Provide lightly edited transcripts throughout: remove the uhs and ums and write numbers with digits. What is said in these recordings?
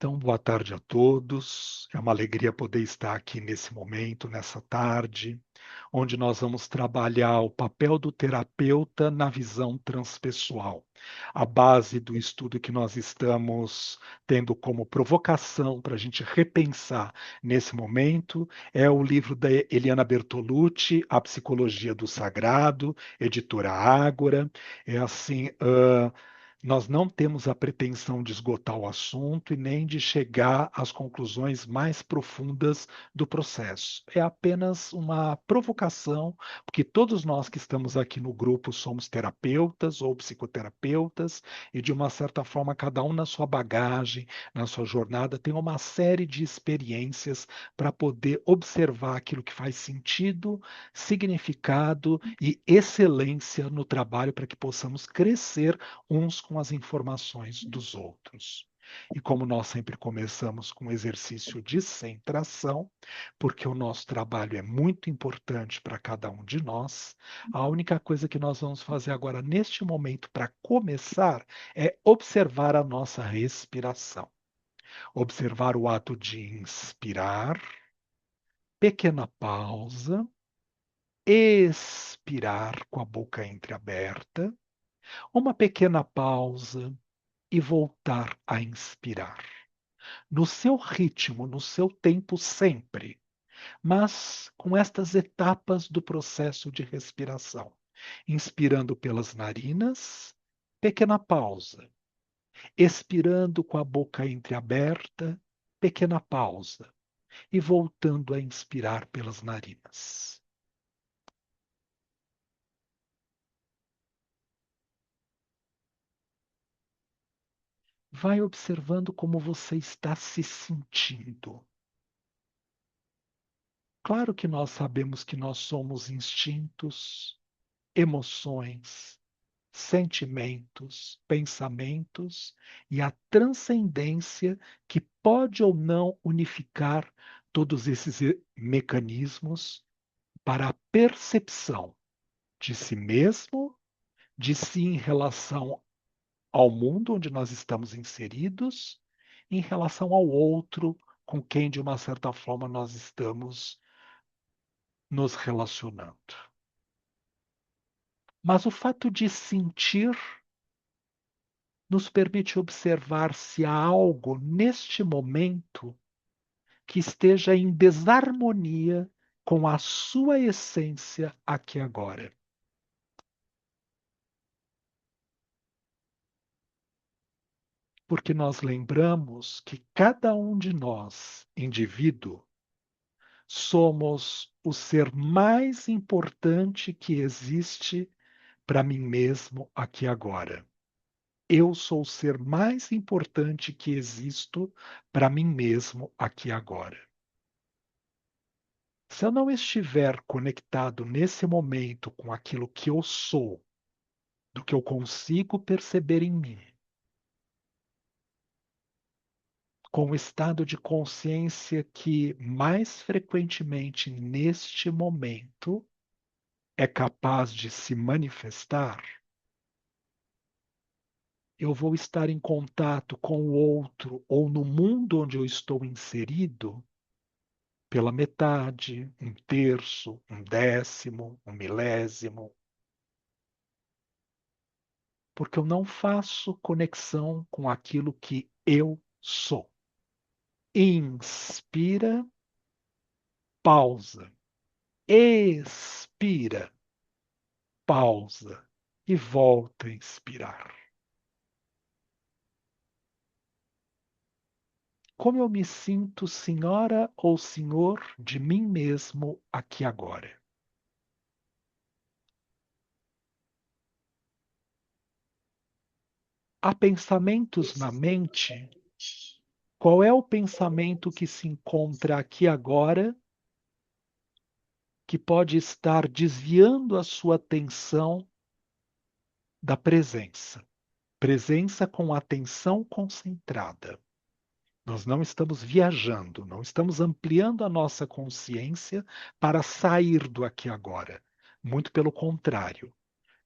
Então, boa tarde a todos. É uma alegria poder estar aqui nesse momento, nessa tarde, onde nós vamos trabalhar o papel do terapeuta na visão transpessoal. A base do estudo que nós estamos tendo como provocação para a gente repensar nesse momento é o livro da Eliana Bertolucci, A Psicologia do Sagrado, editora Ágora. É assim, nós não temos a pretensão de esgotar o assunto e nem de chegar às conclusões mais profundas do processo. É apenas uma provocação, porque todos nós que estamos aqui no grupo somos terapeutas ou psicoterapeutas, e de uma certa forma, cada um na sua bagagem, na sua jornada, tem uma série de experiências para poder observar aquilo que faz sentido, significado e excelência no trabalho para que possamos crescer uns com as informações dos outros. E como nós sempre começamos com o exercício de centração, porque o nosso trabalho é muito importante para cada um de nós, a única coisa que nós vamos fazer agora, neste momento, para começar, é observar a nossa respiração. Observar o ato de inspirar, pequena pausa, expirar com a boca entreaberta, uma pequena pausa e voltar a inspirar. No seu ritmo, no seu tempo sempre, mas com estas etapas do processo de respiração. Inspirando pelas narinas, pequena pausa. Expirando com a boca entreaberta, pequena pausa. E voltando a inspirar pelas narinas. Vai observando como você está se sentindo. Claro que nós sabemos que nós somos instintos, emoções, sentimentos, pensamentos e a transcendência que pode ou não unificar todos esses mecanismos para a percepção de si mesmo, de si em relação ao mundo onde nós estamos inseridos, em relação ao outro com quem, de uma certa forma, nós estamos nos relacionando. Mas o fato de sentir nos permite observar se há algo neste momento que esteja em desarmonia com a sua essência aqui agora. Porque nós lembramos que cada um de nós, indivíduo, somos o ser mais importante que existe para mim mesmo aqui agora. Eu sou o ser mais importante que existo para mim mesmo aqui agora. Se eu não estiver conectado nesse momento com aquilo que eu sou, do que eu consigo perceber em mim, com o estado de consciência que mais frequentemente neste momento é capaz de se manifestar, eu vou estar em contato com o outro ou no mundo onde eu estou inserido pela metade, um terço, um décimo, um milésimo, porque eu não faço conexão com aquilo que eu sou. Inspira, pausa. Expira, pausa e volta a inspirar. Como eu me sinto senhora ou senhor de mim mesmo aqui agora? Há pensamentos na mente? Qual é o pensamento que se encontra aqui agora que pode estar desviando a sua atenção da presença? Presença com atenção concentrada. Nós não estamos viajando, não estamos ampliando a nossa consciência para sair do aqui e agora. Muito pelo contrário,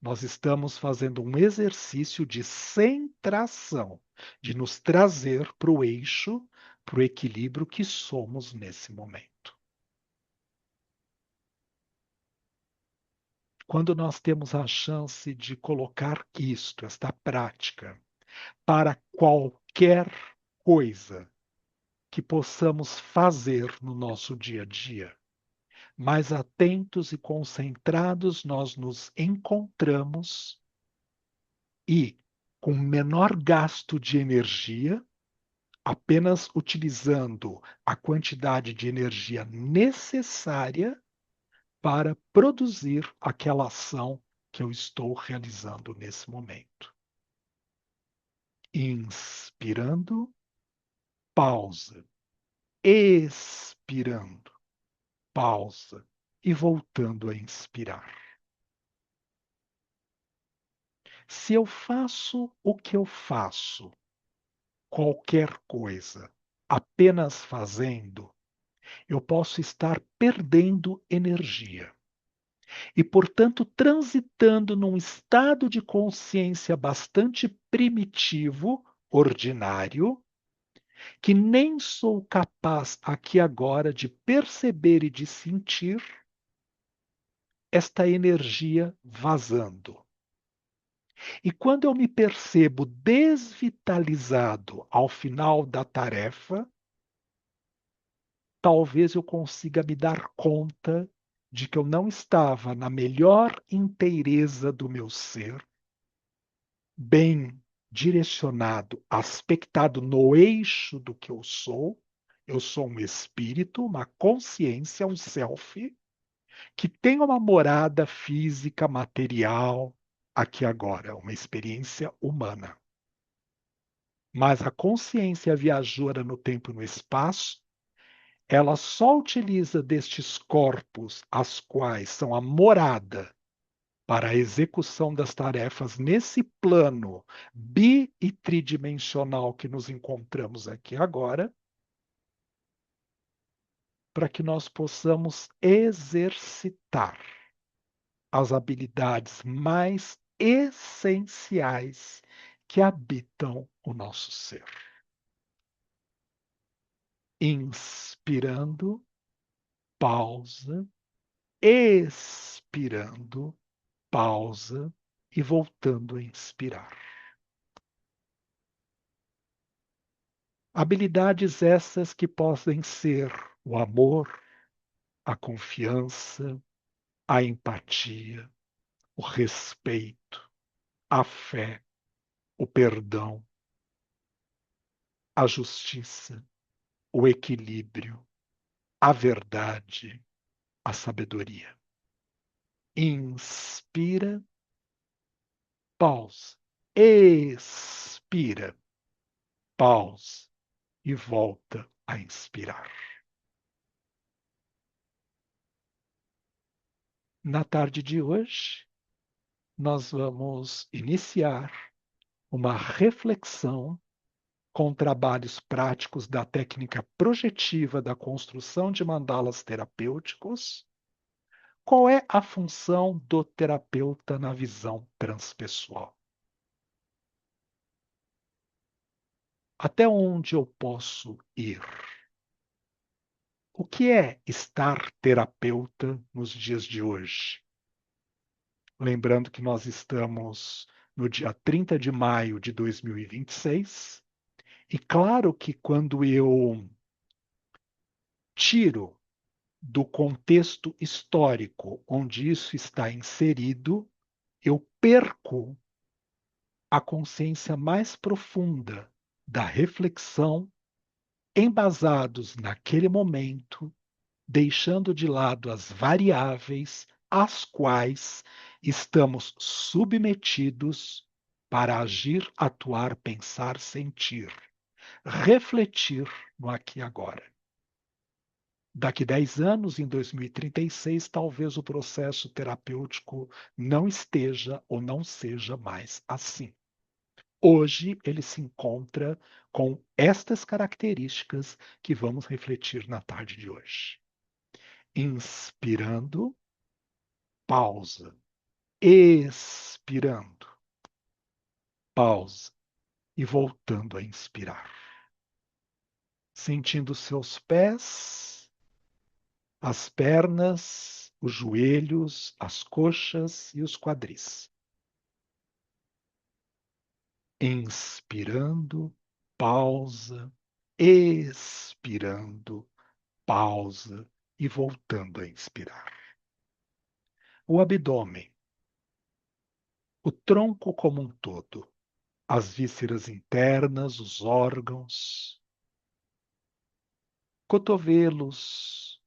nós estamos fazendo um exercício de centração. de nos trazer para o eixo, para o equilíbrio que somos nesse momento. Quando nós temos a chance de colocar isto, esta prática, para qualquer coisa que possamos fazer no nosso dia a dia, mais atentos e concentrados nós nos encontramos e, com menor gasto de energia, apenas utilizando a quantidade de energia necessária para produzir aquela ação que eu estou realizando nesse momento. Inspirando, pausa. Expirando, pausa. E voltando a inspirar. Se eu faço o que eu faço, qualquer coisa, apenas fazendo, eu posso estar perdendo energia e, portanto, transitando num estado de consciência bastante primitivo, ordinário, que nem sou capaz aqui agora de perceber e de sentir esta energia vazando. E quando eu me percebo desvitalizado ao final da tarefa, talvez eu consiga me dar conta de que eu não estava na melhor inteireza do meu ser, bem direcionado, aspectado no eixo do que eu sou. Eu sou um espírito, uma consciência, um self, que tem uma morada física, material, aqui agora, uma experiência humana. Mas a consciência viajora no tempo e no espaço, ela só utiliza destes corpos, as quais são a morada para a execução das tarefas nesse plano bi e tridimensional que nos encontramos aqui agora, para que nós possamos exercitar as habilidades mais essenciais que habitam o nosso ser. Inspirando, pausa, expirando, pausa e voltando a inspirar. Habilidades essas que podem ser o amor, a confiança, a empatia, o respeito, a fé, o perdão, a justiça, o equilíbrio, a verdade, a sabedoria. Inspira, pausa, expira, pausa e volta a inspirar. Na tarde de hoje, nós vamos iniciar uma reflexão com trabalhos práticos da técnica projetiva da construção de mandalas terapêuticos. Qual é a função do terapeuta na visão transpessoal? Até onde eu posso ir? O que é estar terapeuta nos dias de hoje? Lembrando que nós estamos no dia 30 de maio de 2026, e claro que quando eu tiro do contexto histórico onde isso está inserido, eu perco a consciência mais profunda da reflexão, embasados naquele momento, deixando de lado as variáveis às quais estamos submetidos para agir, atuar, pensar, sentir, refletir no aqui e agora. Daqui 10 anos, em 2036, talvez o processo terapêutico não esteja ou não seja mais assim. Hoje ele se encontra com estas características que vamos refletir na tarde de hoje. Inspirando, pausa. Expirando, pausa. e voltando a inspirar. Sentindo seus pés, as pernas, os joelhos, as coxas e os quadris. Inspirando, pausa, expirando, pausa e voltando a inspirar. O abdômen, o tronco como um todo, as vísceras internas, os órgãos, cotovelos,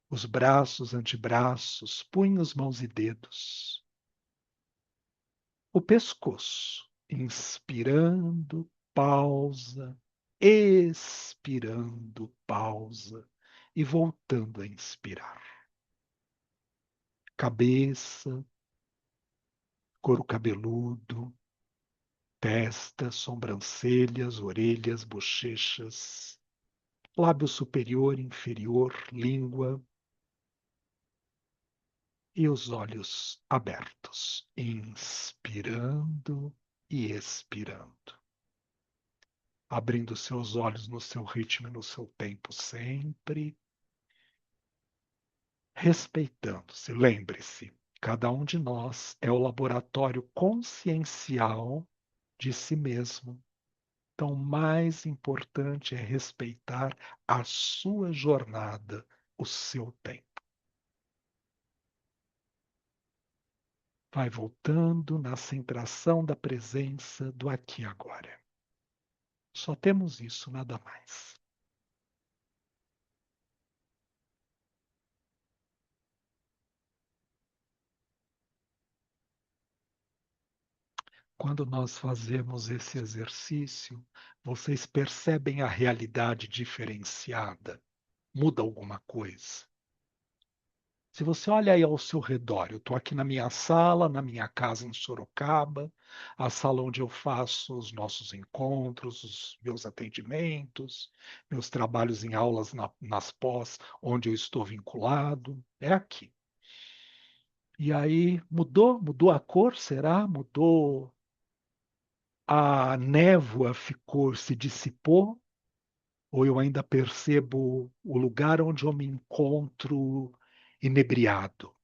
os braços, antebraços, punhos, mãos e dedos. O pescoço, inspirando, pausa, expirando, pausa e voltando a inspirar. Cabeça, couro cabeludo, testa, sobrancelhas, orelhas, bochechas, lábio superior, inferior, língua e os olhos abertos, inspirando e expirando. Abrindo seus olhos no seu ritmo e no seu tempo sempre, respeitando-se. Lembre-se, cada um de nós é o laboratório consciencial de si mesmo. Então, o mais importante é respeitar a sua jornada, o seu tempo. Vai voltando na centração da presença do aqui e agora. Só temos isso, nada mais. Quando nós fazemos esse exercício, vocês percebem a realidade diferenciada? Muda alguma coisa? Se você olha aí ao seu redor, eu estou aqui na minha sala, na minha casa em Sorocaba, a sala onde eu faço os nossos encontros, os meus atendimentos, meus trabalhos em aulas nas pós, onde eu estou vinculado, é aqui. E aí mudou a cor, será? Mudou, a névoa ficou, se dissipou, ou eu ainda percebo o lugar onde eu me encontro inebriado?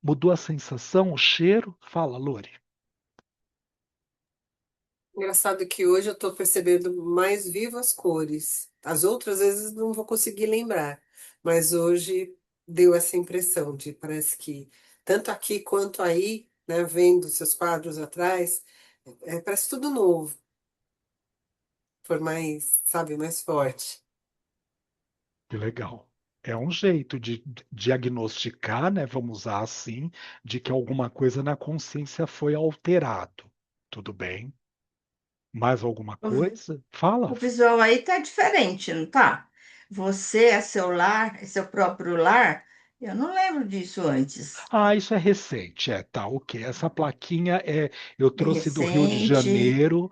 Mudou a sensação, o cheiro? Fala, Lore. Engraçado que hoje eu estou percebendo mais vivas cores. As outras vezes não vou conseguir lembrar, mas hoje deu essa impressão de parece que tanto aqui quanto aí, né, vendo seus quadros atrás, parece tudo novo, por mais, sabe, mais forte. Que legal. É um jeito de diagnosticar, né? Vamos usar assim, de que alguma coisa na consciência foi alterado. Tudo bem? Mais alguma O, coisa? Fala. o visual aí tá diferente, não tá? Você é seu lar, é seu próprio lar. Eu não lembro disso antes. Ah, isso é recente, tá, ok. Essa plaquinha eu É trouxe do Rio de recente. Janeiro,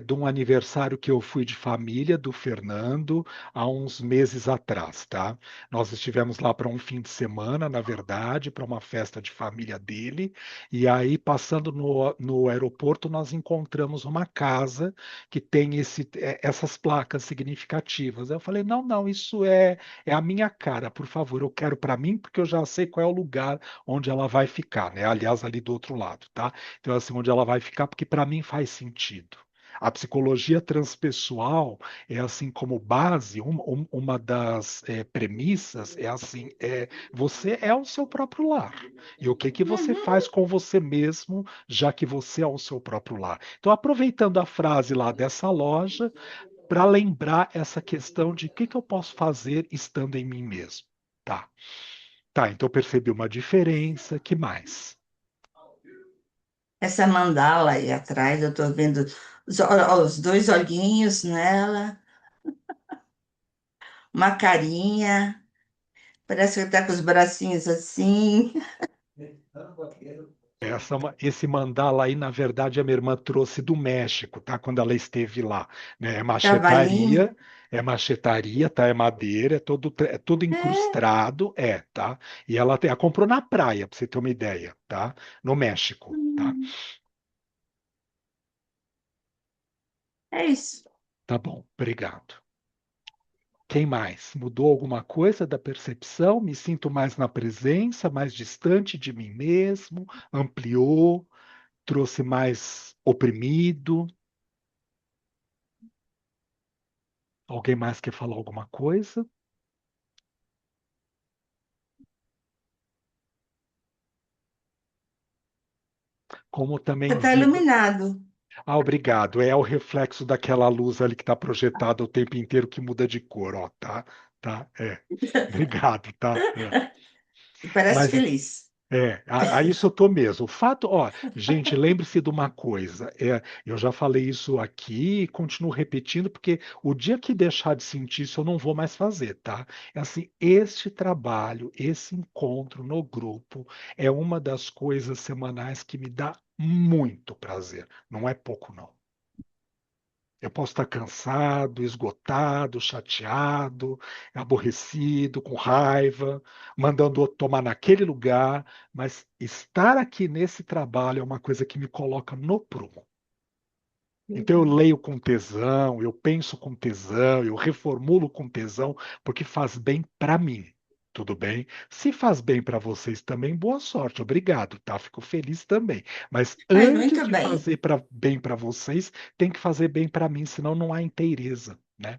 de um aniversário que eu fui de família do Fernando há uns meses atrás, tá? Nós estivemos lá para um fim de semana, na verdade, para uma festa de família dele, e aí passando no aeroporto nós encontramos uma casa que tem essas placas significativas. Eu falei, não, não, isso é a minha cara, por favor, eu quero para mim porque eu já sei qual é o lugar onde ela vai ficar, né? Aliás, ali do outro lado, tá? Então, assim, onde ela vai ficar, porque para mim faz sentido. A psicologia transpessoal é assim como base, uma das premissas é assim, você é o seu próprio lar. E o que que você Uhum. faz com você mesmo, já que você é o seu próprio lar? Então, aproveitando a frase lá dessa loja, para lembrar essa questão de o que que eu posso fazer estando em mim mesmo. Tá. Tá, então eu percebi uma diferença. Que mais? Essa mandala aí atrás, eu tô vendo os dois olhinhos nela, uma carinha, parece que tá com os bracinhos assim. Esse mandala aí, na verdade, a minha irmã trouxe do México, tá? Quando ela esteve lá, né? Cavalinho. É machetaria, tá? É madeira, é todo É. incrustado, tá? E ela comprou na praia, pra você ter uma ideia, tá? No México, tá? Hum. É isso. Tá bom, obrigado. Quem mais? Mudou alguma coisa da percepção? Me sinto mais na presença, mais distante de mim mesmo? Ampliou? Trouxe mais oprimido? Alguém mais quer falar alguma coisa? Como Você também está vi. iluminado. Ah, obrigado. É o reflexo daquela luz ali que está projetada o tempo inteiro que muda de cor, ó, tá? Tá, é. Obrigado, tá? É. E parece Mas feliz. a isso eu tô mesmo. O fato, ó, gente, lembre-se de uma coisa. Eu já falei isso aqui e continuo repetindo, porque o dia que deixar de sentir isso, eu não vou mais fazer, tá? É assim, este trabalho, esse encontro no grupo é uma das coisas semanais que me dá muito prazer. Não é pouco, não. Eu posso estar cansado, esgotado, chateado, aborrecido, com raiva, mandando outro tomar naquele lugar, mas estar aqui nesse trabalho é uma coisa que me coloca no prumo. Então eu Legal. leio com tesão, eu penso com tesão, eu reformulo com tesão, porque faz bem para mim. Tudo bem? Se faz bem para vocês também, boa sorte, obrigado, tá? Fico feliz também. Mas Ai, antes muito de bem. fazer bem para vocês, tem que fazer bem para mim, senão não há inteireza, né?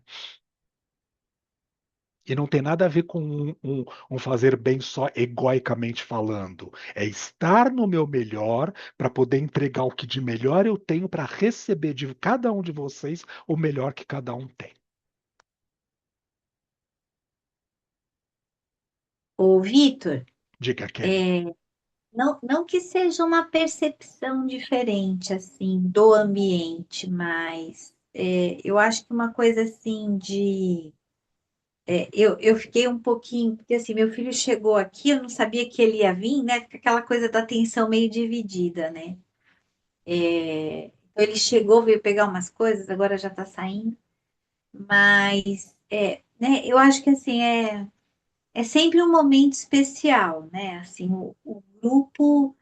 E não tem nada a ver com um fazer bem só egoicamente falando. É estar no meu melhor para poder entregar o que de melhor eu tenho para receber de cada um de vocês o melhor que cada um tem. Ô, Vitor, Diga, Kelly. é, não que seja uma percepção diferente, assim, do ambiente, mas eu acho que uma coisa, assim, eu fiquei um pouquinho, porque, assim, meu filho chegou aqui, eu não sabia que ele ia vir, né? Fica aquela coisa da atenção meio dividida, né? Então, ele chegou, veio pegar umas coisas, agora já tá saindo, mas, né? Eu acho que, assim, é sempre um momento especial, né? Assim, o grupo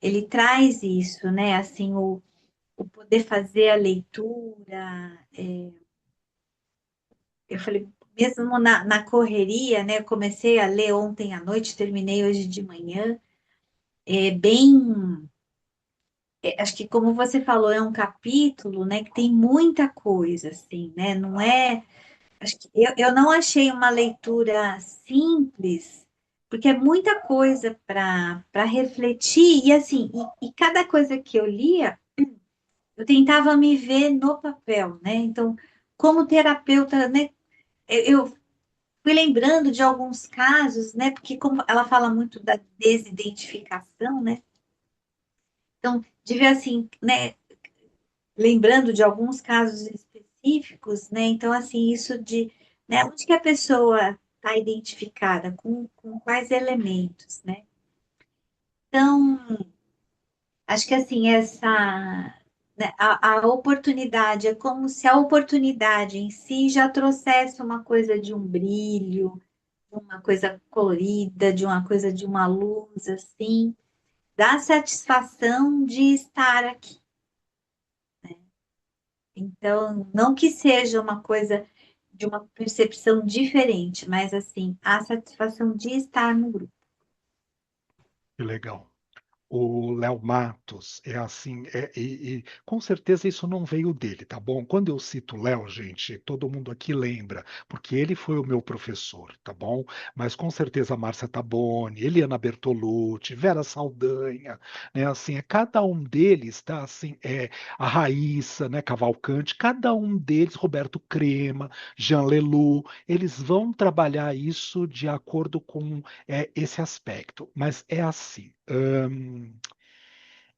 ele traz isso, né? Assim, o poder fazer a leitura. Eu falei, mesmo na correria, né? Eu comecei a ler ontem à noite, terminei hoje de manhã. É bem. Acho que, como você falou, é um capítulo, né? Que tem muita coisa, assim, né? Não é. Acho que eu não achei uma leitura simples, porque é muita coisa para refletir, e assim, e cada coisa que eu lia, eu tentava me ver no papel, né? Então, como terapeuta, né? Eu fui lembrando de alguns casos, né? Porque como ela fala muito da desidentificação, né? Então, de ver assim, né? Lembrando de alguns casos específicos, né? Então, assim, isso de, né? Onde que a pessoa está identificada, com quais elementos, né? Então, acho que assim, né, a oportunidade é como se a oportunidade em si já trouxesse uma coisa de um brilho, de uma coisa colorida, de uma coisa de uma luz, assim, dá satisfação de estar aqui. Então, não que seja uma coisa de uma percepção diferente, mas assim, a satisfação de estar no grupo. Que legal. O Léo Matos é assim, e com certeza isso não veio dele, tá bom? Quando eu cito o Léo, gente, todo mundo aqui lembra, porque ele foi o meu professor, tá bom? Mas com certeza a Márcia Taboni, Eliana Bertolucci, Vera Saldanha, né? Assim, cada um deles, tá? Assim, a Raíssa, né? Cavalcante, cada um deles, Roberto Crema, Jean Leloup, eles vão trabalhar isso de acordo com esse aspecto. Mas é assim.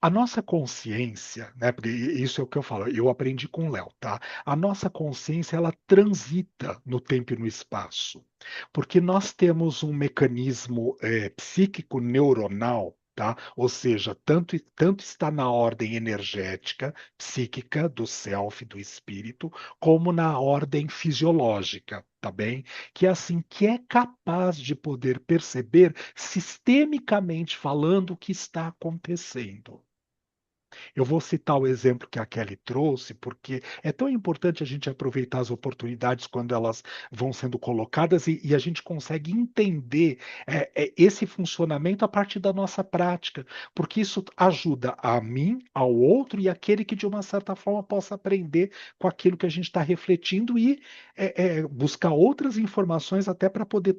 A nossa consciência, né? Porque isso é o que eu falo, eu aprendi com o Léo, tá? A nossa consciência ela transita no tempo e no espaço, porque nós temos um mecanismo psíquico neuronal. Tá? Ou seja, tanto está na ordem energética, psíquica, do self, do espírito, como na ordem fisiológica, tá bem? Que é assim, que é capaz de poder perceber sistemicamente falando o que está acontecendo. Eu vou citar o exemplo que a Kelly trouxe, porque é tão importante a gente aproveitar as oportunidades quando elas vão sendo colocadas e a gente consegue entender esse funcionamento a partir da nossa prática, porque isso ajuda a mim, ao outro e aquele que de uma certa forma possa aprender com aquilo que a gente está refletindo e buscar outras informações até para poder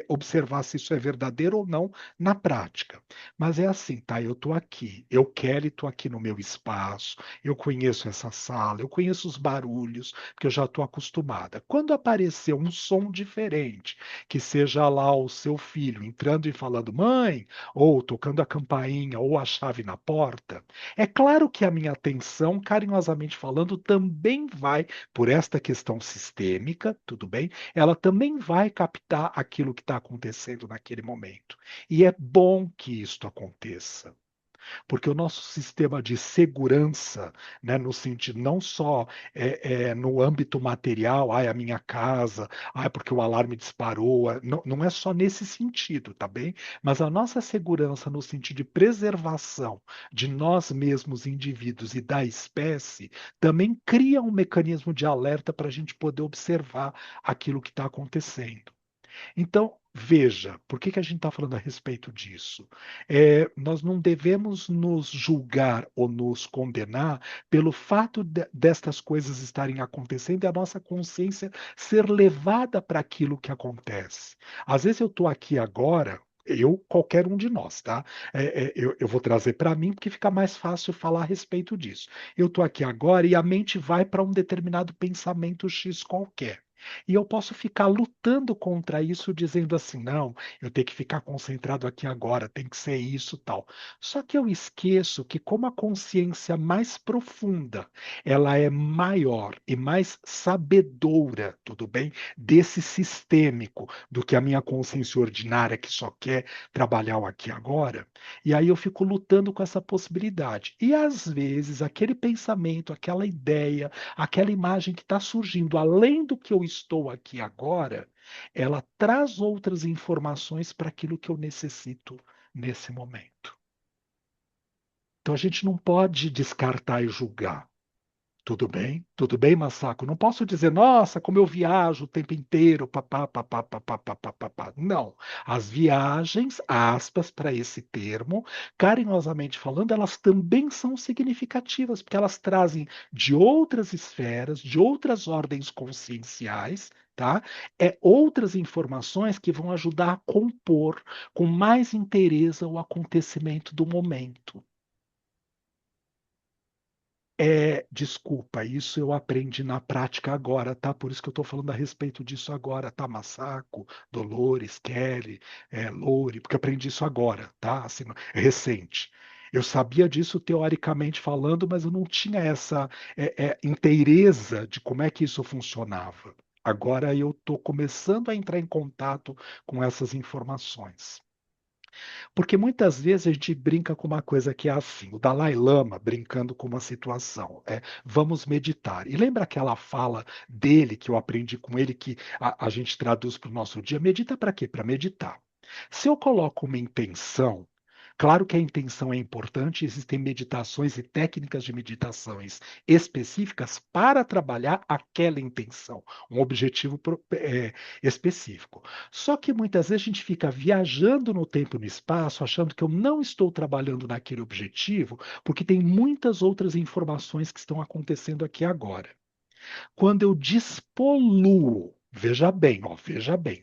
observar se isso é verdadeiro ou não na prática. Mas é assim, tá? Eu tô aqui, eu quero e tô aqui no meu espaço, eu conheço essa sala, eu conheço os barulhos, porque eu já estou acostumada. Quando aparecer um som diferente, que seja lá o seu filho entrando e falando mãe, ou tocando a campainha, ou a chave na porta, é claro que a minha atenção, carinhosamente falando, também vai, por esta questão sistêmica, tudo bem? Ela também vai captar aquilo que está acontecendo naquele momento. E é bom que isto aconteça, porque o nosso sistema de segurança, né, no sentido não só no âmbito material, ai, a minha casa, ai, porque o alarme disparou, não, não é só nesse sentido, tá bem? Mas a nossa segurança no sentido de preservação de nós mesmos, indivíduos e da espécie, também cria um mecanismo de alerta para a gente poder observar aquilo que está acontecendo. Então, veja, por que a gente está falando a respeito disso? Nós não devemos nos julgar ou nos condenar pelo fato destas coisas estarem acontecendo e a nossa consciência ser levada para aquilo que acontece. Às vezes eu estou aqui agora. Eu, qualquer um de nós, tá? Eu vou trazer para mim porque fica mais fácil falar a respeito disso. Eu estou aqui agora e a mente vai para um determinado pensamento X qualquer. E eu posso ficar lutando contra isso, dizendo assim: não, eu tenho que ficar concentrado aqui agora, tem que ser isso tal. Só que eu esqueço que, como a consciência mais profunda, ela é maior e mais sabedora, tudo bem, desse sistêmico do que a minha consciência ordinária que só quer trabalhar o aqui e agora. E aí eu fico lutando com essa possibilidade. E às vezes aquele pensamento, aquela ideia, aquela imagem que está surgindo além do que eu estou aqui agora, ela traz outras informações para aquilo que eu necessito nesse momento. Então a gente não pode descartar e julgar. Tudo bem? Tudo bem, Massaco? Não posso dizer, nossa, como eu viajo o tempo inteiro, papá, papá, papá, papá, papá. Não. As viagens, aspas para esse termo, carinhosamente falando, elas também são significativas, porque elas trazem de outras esferas, de outras ordens conscienciais, tá? Outras informações que vão ajudar a compor com mais inteireza o acontecimento do momento. Desculpa, isso eu aprendi na prática agora, tá? Por isso que eu estou falando a respeito disso agora, tá? Massaco, Dolores, Kelly, Lore, porque eu aprendi isso agora, tá? Assim, é recente. Eu sabia disso teoricamente falando, mas eu não tinha essa inteireza de como é que isso funcionava. Agora eu estou começando a entrar em contato com essas informações. Porque muitas vezes a gente brinca com uma coisa que é assim, o Dalai Lama brincando com uma situação, vamos meditar. E lembra aquela fala dele que eu aprendi com ele, que a gente traduz para o nosso dia? Medita para quê? Para meditar. Se eu coloco uma intenção, claro que a intenção é importante, existem meditações e técnicas de meditações específicas para trabalhar aquela intenção, um objetivo específico. Só que muitas vezes a gente fica viajando no tempo e no espaço, achando que eu não estou trabalhando naquele objetivo, porque tem muitas outras informações que estão acontecendo aqui agora. Quando eu despoluo, veja bem,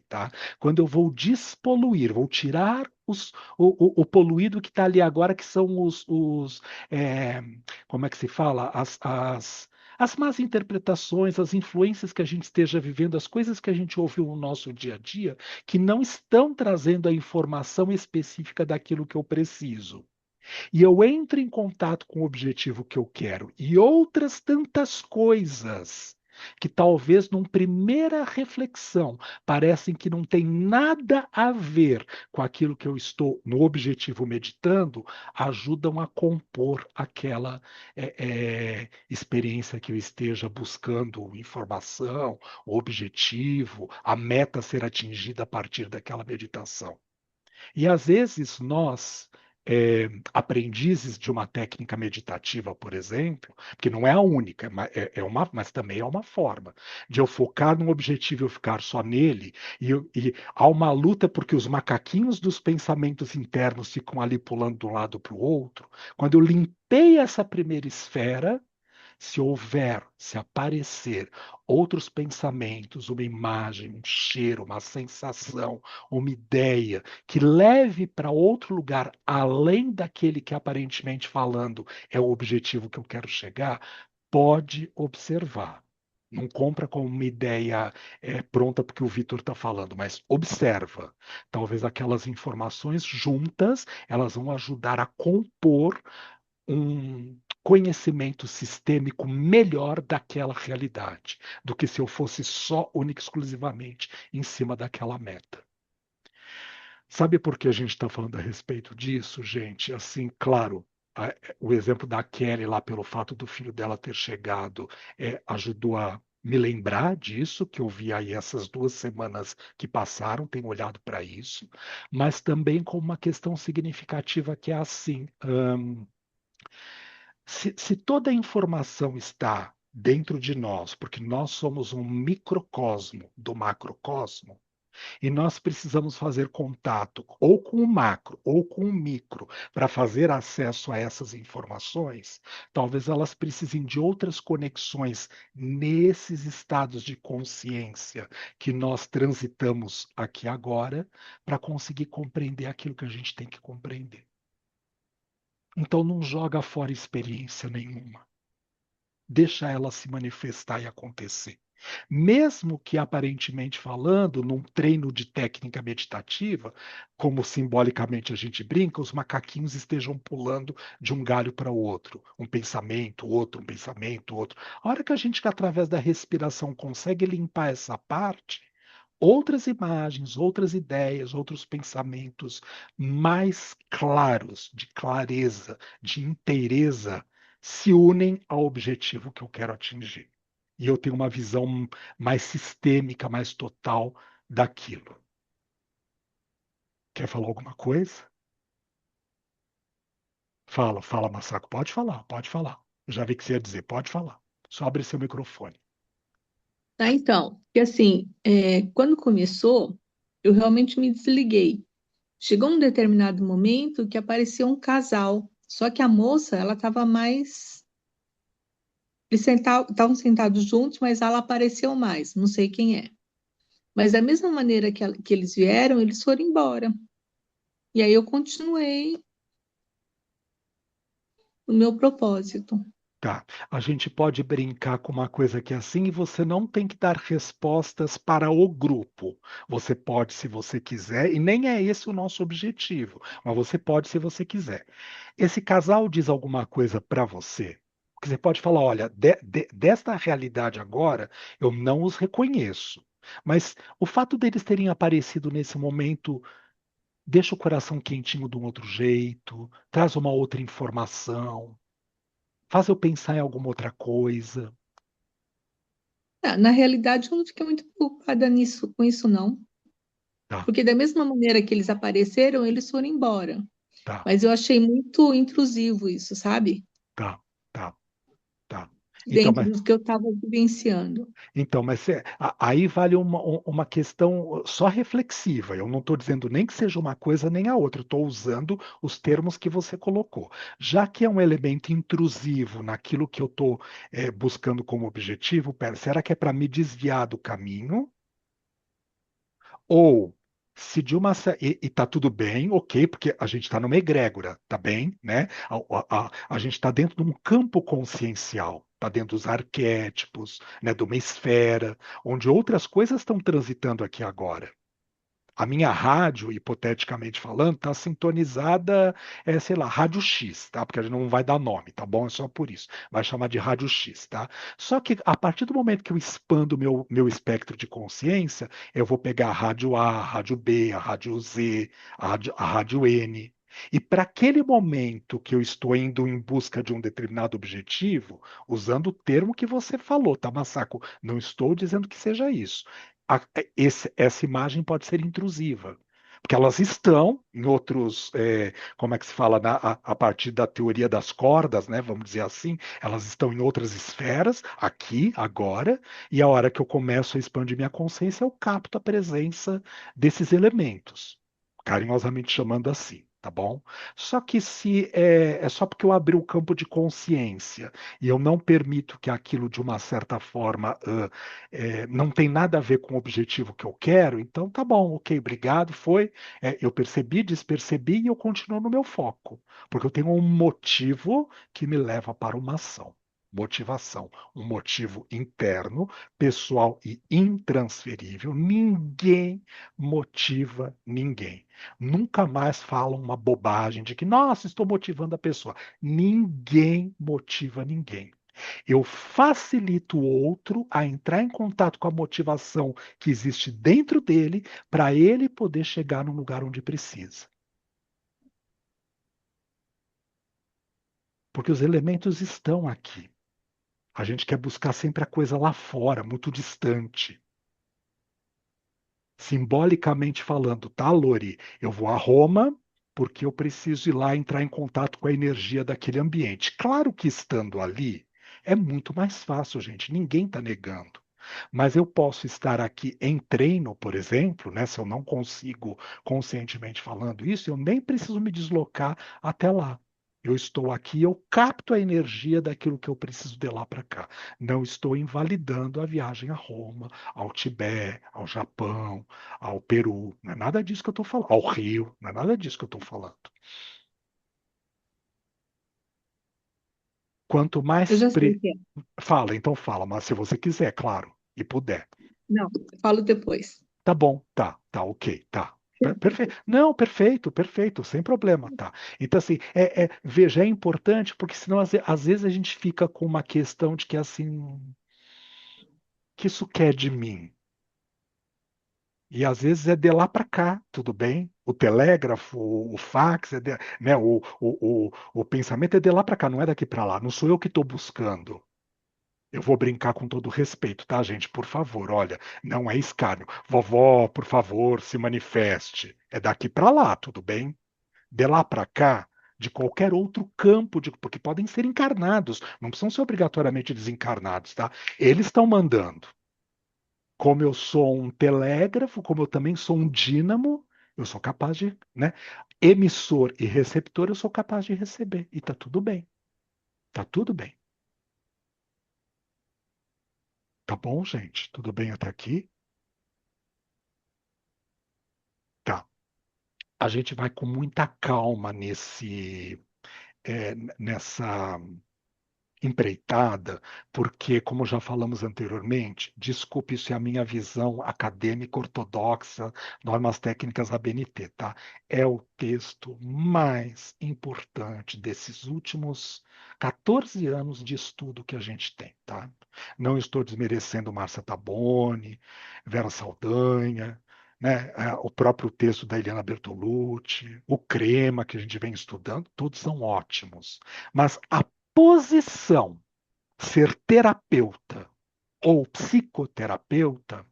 tá? Quando eu vou despoluir, vou tirar o poluído que está ali agora, que são como é que se fala? As más interpretações, as influências que a gente esteja vivendo, as coisas que a gente ouviu no nosso dia a dia, que não estão trazendo a informação específica daquilo que eu preciso. E eu entro em contato com o objetivo que eu quero e outras tantas coisas que talvez numa primeira reflexão parecem que não tem nada a ver com aquilo que eu estou no objetivo meditando, ajudam a compor aquela experiência que eu esteja buscando informação, objetivo, a meta a ser atingida a partir daquela meditação. E às vezes nós aprendizes de uma técnica meditativa, por exemplo, porque não é a única, mas também é uma forma de eu focar num objetivo e eu ficar só nele, e há uma luta porque os macaquinhos dos pensamentos internos ficam ali pulando de um lado para o outro. Quando eu limpei essa primeira esfera, se houver, se aparecer outros pensamentos, uma imagem, um cheiro, uma sensação, uma ideia que leve para outro lugar além daquele que aparentemente falando é o objetivo que eu quero chegar, pode observar. Não compra como uma ideia pronta porque o Vitor está falando, mas observa. Talvez aquelas informações juntas elas vão ajudar a compor um conhecimento sistêmico melhor daquela realidade, do que se eu fosse só, única e exclusivamente em cima daquela meta. Sabe por que a gente está falando a respeito disso, gente? Assim, claro, o exemplo da Kelly lá, pelo fato do filho dela ter chegado, ajudou a me lembrar disso, que eu vi aí essas 2 semanas que passaram, tenho olhado para isso, mas também com uma questão significativa que é assim. Se toda a informação está dentro de nós, porque nós somos um microcosmo do macrocosmo, e nós precisamos fazer contato ou com o macro ou com o micro para fazer acesso a essas informações, talvez elas precisem de outras conexões nesses estados de consciência que nós transitamos aqui agora para conseguir compreender aquilo que a gente tem que compreender. Então não joga fora experiência nenhuma. Deixa ela se manifestar e acontecer. Mesmo que, aparentemente falando, num treino de técnica meditativa, como simbolicamente a gente brinca, os macaquinhos estejam pulando de um galho para o outro, um pensamento, outro, um pensamento, outro. A hora que a gente, através da respiração, consegue limpar essa parte, outras imagens, outras ideias, outros pensamentos mais claros, de clareza, de inteireza, se unem ao objetivo que eu quero atingir. E eu tenho uma visão mais sistêmica, mais total daquilo. Quer falar alguma coisa? Fala, Massaco. Pode falar, pode falar. Eu já vi que você ia dizer, pode falar. Só abre seu microfone. Tá, então, que assim, quando começou, eu realmente me desliguei. Chegou um determinado momento que apareceu um casal, só que a moça, ela estava mais. Eles estavam sentados juntos, mas ela apareceu mais, não sei quem é. Mas da mesma maneira que eles vieram, eles foram embora. E aí eu continuei o meu propósito. Tá. A gente pode brincar com uma coisa que é assim, e você não tem que dar respostas para o grupo. Você pode, se você quiser, e nem é esse o nosso objetivo, mas você pode se você quiser. Esse casal diz alguma coisa para você? Porque você pode falar, olha, desta realidade agora, eu não os reconheço. Mas o fato deles terem aparecido nesse momento deixa o coração quentinho de um outro jeito, traz uma outra informação, faz eu pensar em alguma outra coisa. Na realidade, eu não fiquei muito preocupada com isso, não. Tá, Porque da mesma maneira que eles apareceram, eles foram embora. tá, Mas eu achei muito intrusivo isso, sabe? tá, tá, tá. Então, Dentro do que eu estava vivenciando. aí vale uma questão só reflexiva. Eu não estou dizendo nem que seja uma coisa nem a outra, eu estou usando os termos que você colocou. Já que é um elemento intrusivo naquilo que eu estou buscando como objetivo, pera, será que é para me desviar do caminho? Ou se de uma e tá tudo bem, ok, porque a gente está numa egrégora, tá bem, né? A gente está dentro de um campo consciencial, está dentro dos arquétipos, né, de uma esfera, onde outras coisas estão transitando aqui agora. A minha rádio, hipoteticamente falando, está sintonizada, sei lá, rádio X, tá? Porque a gente não vai dar nome, tá bom? É só por isso. Vai chamar de rádio X, tá? Só que a partir do momento que eu expando meu espectro de consciência, eu vou pegar a rádio A, a rádio B, a rádio Z, a rádio N. E para aquele momento que eu estou indo em busca de um determinado objetivo, usando o termo que você falou, tá, Massaco? Não estou dizendo que seja isso essa imagem pode ser intrusiva, Porque elas estão em outros, como é que se fala, a partir da teoria das cordas, né? Vamos dizer assim, elas estão em outras esferas, aqui, agora, e a hora que eu começo a expandir minha consciência, eu capto a presença desses elementos, carinhosamente chamando assim. Tá bom? Só que se é só porque eu abri o campo de consciência e eu não permito que aquilo, de uma certa forma, não tem nada a ver com o objetivo que eu quero, então tá bom, ok, obrigado, foi. Eu percebi, despercebi e eu continuo no meu foco, porque eu tenho um motivo que me leva para uma ação. Motivação, um motivo interno, pessoal e intransferível. Ninguém motiva ninguém. Nunca mais falam uma bobagem de que, nossa, estou motivando a pessoa. Ninguém motiva ninguém. Eu facilito o outro a entrar em contato com a motivação que existe dentro dele para ele poder chegar no lugar onde precisa. Porque os elementos estão aqui. A gente quer buscar sempre a coisa lá fora, muito distante. Simbolicamente falando, tá, Lori? Eu vou a Roma porque eu preciso ir lá entrar em contato com a energia daquele ambiente. Claro que estando ali é muito mais fácil, gente. Ninguém está negando. Mas eu posso estar aqui em treino, por exemplo, né? Se eu não consigo conscientemente falando isso, eu nem preciso me deslocar até lá. Eu estou aqui, eu capto a energia daquilo que eu preciso de lá para cá. Não estou invalidando a viagem a Roma, ao Tibete, ao Japão, ao Peru. Não é nada disso que eu estou falando. Ao Rio, não é nada disso que eu estou falando. Quanto Eu mais. já sei o que é. Fala, então fala, mas se você quiser, claro, e puder. Não, eu falo depois. Tá bom, tá, ok, tá. Perfeito. Não, perfeito, perfeito, sem problema, tá. Então, assim, veja, é importante, porque senão, às vezes, a gente fica com uma questão de que, assim, que isso quer de mim? E às vezes é de lá para cá, tudo bem? O telégrafo, o fax, né, o pensamento é de lá para cá, não é daqui para lá. Não sou eu que estou buscando. Eu vou brincar com todo respeito, tá, gente? Por favor, olha, não é escárnio. Vovó, por favor, se manifeste. É daqui para lá, tudo bem? De lá para cá, de qualquer outro campo, porque podem ser encarnados, não precisam ser obrigatoriamente desencarnados, tá? Eles estão mandando. Como eu sou um telégrafo, como eu também sou um dínamo, eu sou capaz de, né? Emissor e receptor, eu sou capaz de receber. E tá tudo bem. Tá tudo bem. Tá bom, gente? Tudo bem até aqui? Tá. A gente vai com muita calma nessa empreitada, porque, como já falamos anteriormente, desculpe se a minha visão acadêmica ortodoxa, normas técnicas da BNT, tá? É o texto mais importante desses últimos 14 anos de estudo que a gente tem, tá? Não estou desmerecendo Márcia Taboni, Vera Saldanha, né? O próprio texto da Eliana Bertolucci, o Crema, que a gente vem estudando, todos são ótimos. Mas a posição ser terapeuta ou psicoterapeuta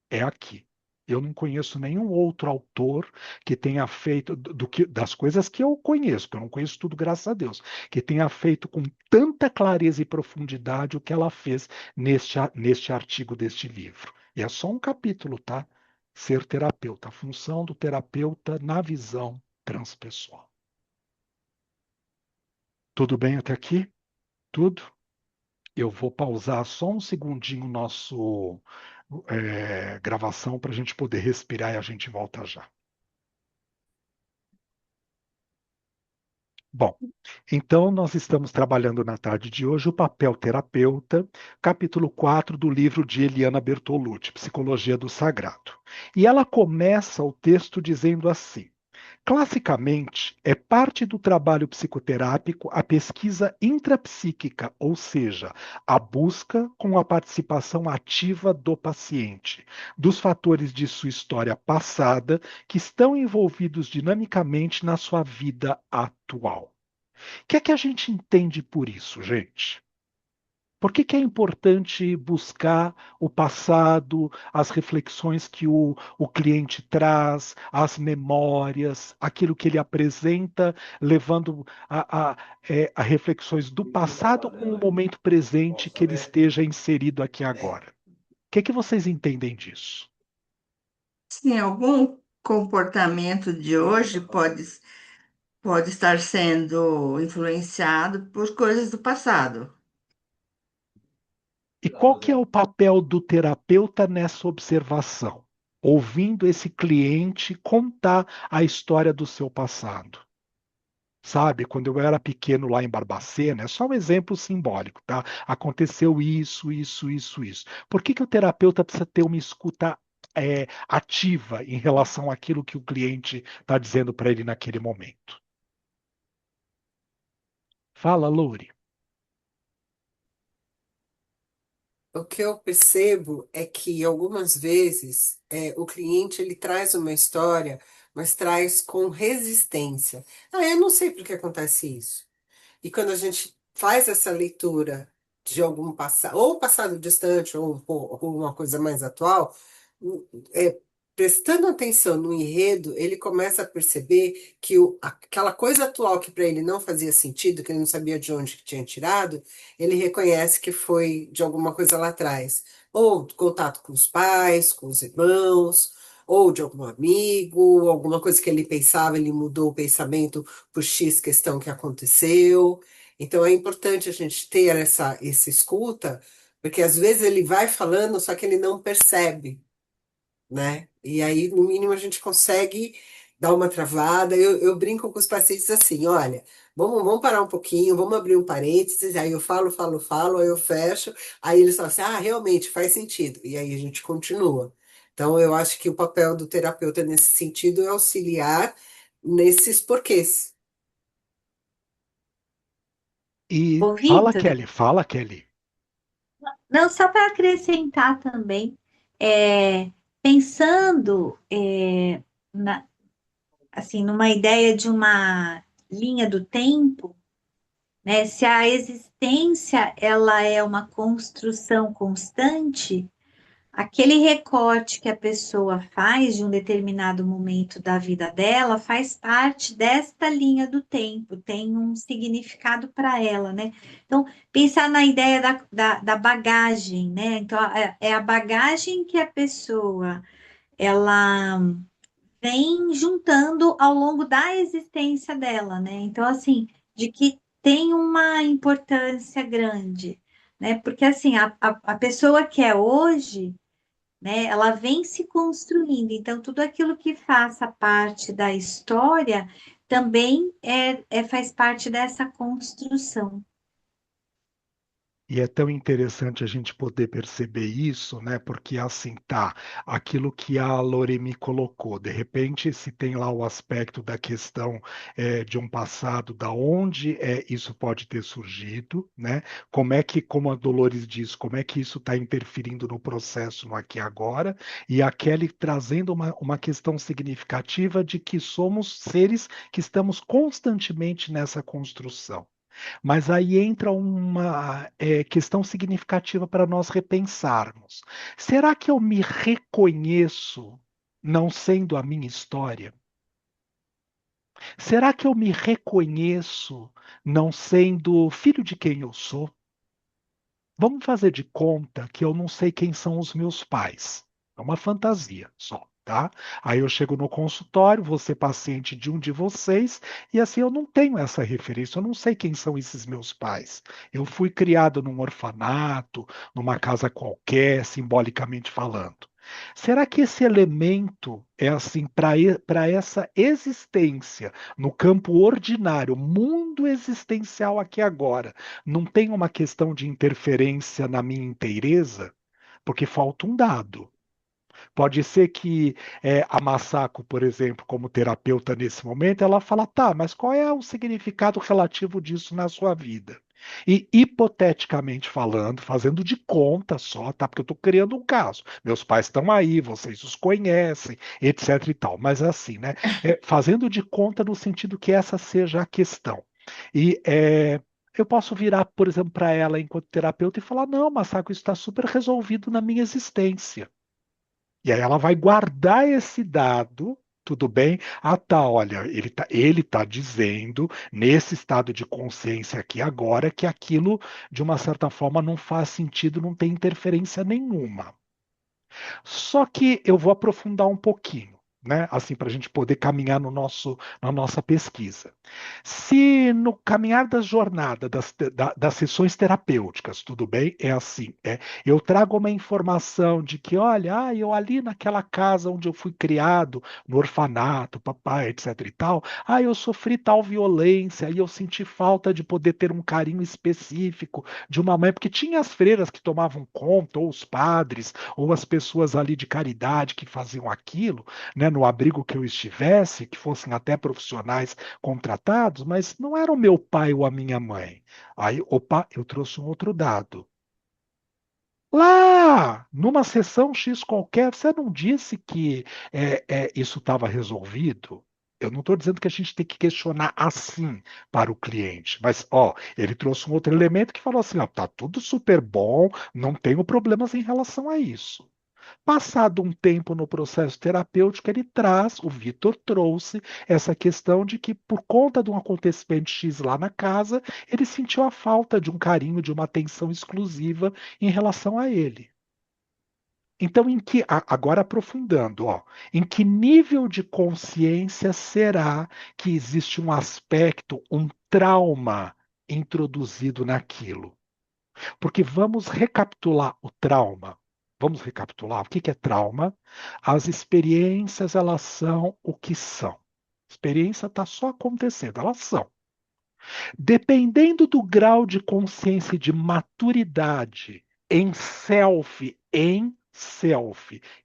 é aqui. Eu não conheço nenhum outro autor que tenha feito das coisas que eu conheço, que eu não conheço tudo, graças a Deus, que tenha feito com tanta clareza e profundidade o que ela fez neste artigo deste livro. E é só um capítulo, tá? Ser terapeuta, a função do terapeuta na visão transpessoal. Tudo bem até aqui? Tudo? Eu vou pausar só um segundinho o nosso gravação para a gente poder respirar e a gente volta já. Bom, então nós estamos trabalhando na tarde de hoje o papel terapeuta, capítulo 4 do livro de Eliana Bertolucci, Psicologia do Sagrado. E ela começa o texto dizendo assim: classicamente, é parte do trabalho psicoterápico a pesquisa intrapsíquica, ou seja, a busca com a participação ativa do paciente, dos fatores de sua história passada que estão envolvidos dinamicamente na sua vida atual. O que é que a gente entende por isso, gente? Por que que é importante buscar o passado, as reflexões que o cliente traz, as memórias, aquilo que ele apresenta, levando a reflexões do passado com o momento presente que ele esteja inserido aqui agora? O que que vocês entendem disso? Sim, algum comportamento de hoje pode estar sendo influenciado por coisas do passado. E qual que é o papel do terapeuta nessa observação? Ouvindo esse cliente contar a história do seu passado. Sabe, quando eu era pequeno lá em Barbacena, é só um exemplo simbólico, tá? Aconteceu isso, isso, isso, isso. Por que que o terapeuta precisa ter uma escuta ativa em relação àquilo que o cliente está dizendo para ele naquele momento? Fala, Lore. O que eu percebo é que algumas vezes o cliente ele traz uma história, mas traz com resistência. Ah, eu não sei por que acontece isso. E quando a gente faz essa leitura de algum passado, ou passado distante, ou uma coisa mais atual, é, prestando atenção no enredo, ele começa a perceber que aquela coisa atual que para ele não fazia sentido, que ele não sabia de onde que tinha tirado, ele reconhece que foi de alguma coisa lá atrás. Ou contato com os pais, com os irmãos, ou de algum amigo, alguma coisa que ele pensava, ele mudou o pensamento por X questão que aconteceu. Então é importante a gente ter essa escuta, porque às vezes ele vai falando, só que ele não percebe, né? E aí, no mínimo, a gente consegue dar uma travada. Eu brinco com os pacientes assim, olha, vamos parar um pouquinho, vamos abrir um parênteses, aí eu falo, aí eu fecho, aí eles falam assim, ah, realmente faz sentido. E aí a gente continua. Então, eu acho que o papel do terapeuta nesse sentido é auxiliar nesses porquês. E Ô, Vitor, Fala, Kelly. não, só para acrescentar também, pensando assim, numa ideia de uma linha do tempo, né? Se a existência ela é uma construção constante, aquele recorte que a pessoa faz de um determinado momento da vida dela faz parte desta linha do tempo, tem um significado para ela, né? Então, pensar na ideia da bagagem, né? Então, é a bagagem que a pessoa ela vem juntando ao longo da existência dela, né? Então, assim, de que tem uma importância grande, né? Porque, assim, a pessoa que é hoje, né, ela vem se construindo, então, tudo aquilo que faça parte da história também faz parte dessa construção. E é tão interessante a gente poder perceber isso, né? Porque assim, tá, aquilo que a Loremi colocou, de repente, se tem lá o aspecto da questão de um passado, da onde isso pode ter surgido, né? Como é que, como a Dolores diz, como é que isso está interferindo no processo no aqui e agora, e a Kelly trazendo uma questão significativa de que somos seres que estamos constantemente nessa construção. Mas aí entra uma questão significativa para nós repensarmos. Será que eu me reconheço não sendo a minha história? Será que eu me reconheço não sendo filho de quem eu sou? Vamos fazer de conta que eu não sei quem são os meus pais. É uma fantasia só, tá? Aí eu chego no consultório, vou ser paciente de um de vocês, e assim eu não tenho essa referência, eu não sei quem são esses meus pais. Eu fui criado num orfanato, numa casa qualquer, simbolicamente falando. Será que esse elemento é assim para essa existência no campo ordinário, mundo existencial aqui agora? Não tem uma questão de interferência na minha inteireza, porque falta um dado. Pode ser que a Masako, por exemplo, como terapeuta nesse momento, ela fala, tá, mas qual é o significado relativo disso na sua vida? E hipoteticamente falando, fazendo de conta só, tá? Porque eu estou criando um caso. Meus pais estão aí, vocês os conhecem, etc e tal. Mas assim, né? Fazendo de conta no sentido que essa seja a questão. E eu posso virar, por exemplo, para ela enquanto terapeuta e falar: não, Masako, isso está super resolvido na minha existência. E aí ela vai guardar esse dado, tudo bem? Ah, tá, olha, ele tá dizendo, nesse estado de consciência aqui agora, que aquilo, de uma certa forma, não faz sentido, não tem interferência nenhuma. Só que eu vou aprofundar um pouquinho, né? Assim, para a gente poder caminhar na nossa pesquisa. Se no caminhar das jornadas, das sessões terapêuticas, tudo bem? É assim, eu trago uma informação de que, olha, eu ali naquela casa onde eu fui criado, no orfanato, papai, etc e tal, eu sofri tal violência e eu senti falta de poder ter um carinho específico de uma mãe, porque tinha as freiras que tomavam conta, ou os padres, ou as pessoas ali de caridade que faziam aquilo, né, no abrigo que eu estivesse, que fossem até profissionais contratados, mas não era o meu pai ou a minha mãe. Aí, opa, eu trouxe um outro dado. Lá, numa sessão X qualquer, você não disse que isso estava resolvido? Eu não estou dizendo que a gente tem que questionar assim para o cliente, mas ele trouxe um outro elemento que falou assim: ó, tá tudo super bom, não tenho problemas em relação a isso. Passado um tempo no processo terapêutico, o Vitor trouxe essa questão de que, por conta de um acontecimento X lá na casa, ele sentiu a falta de um carinho, de uma atenção exclusiva em relação a ele. Então, agora aprofundando, em que nível de consciência será que existe um aspecto, um trauma introduzido naquilo? Porque vamos recapitular o trauma. Vamos recapitular o que é trauma? As experiências, elas são o que são. A experiência está só acontecendo, elas são. Dependendo do grau de consciência e de maturidade em self,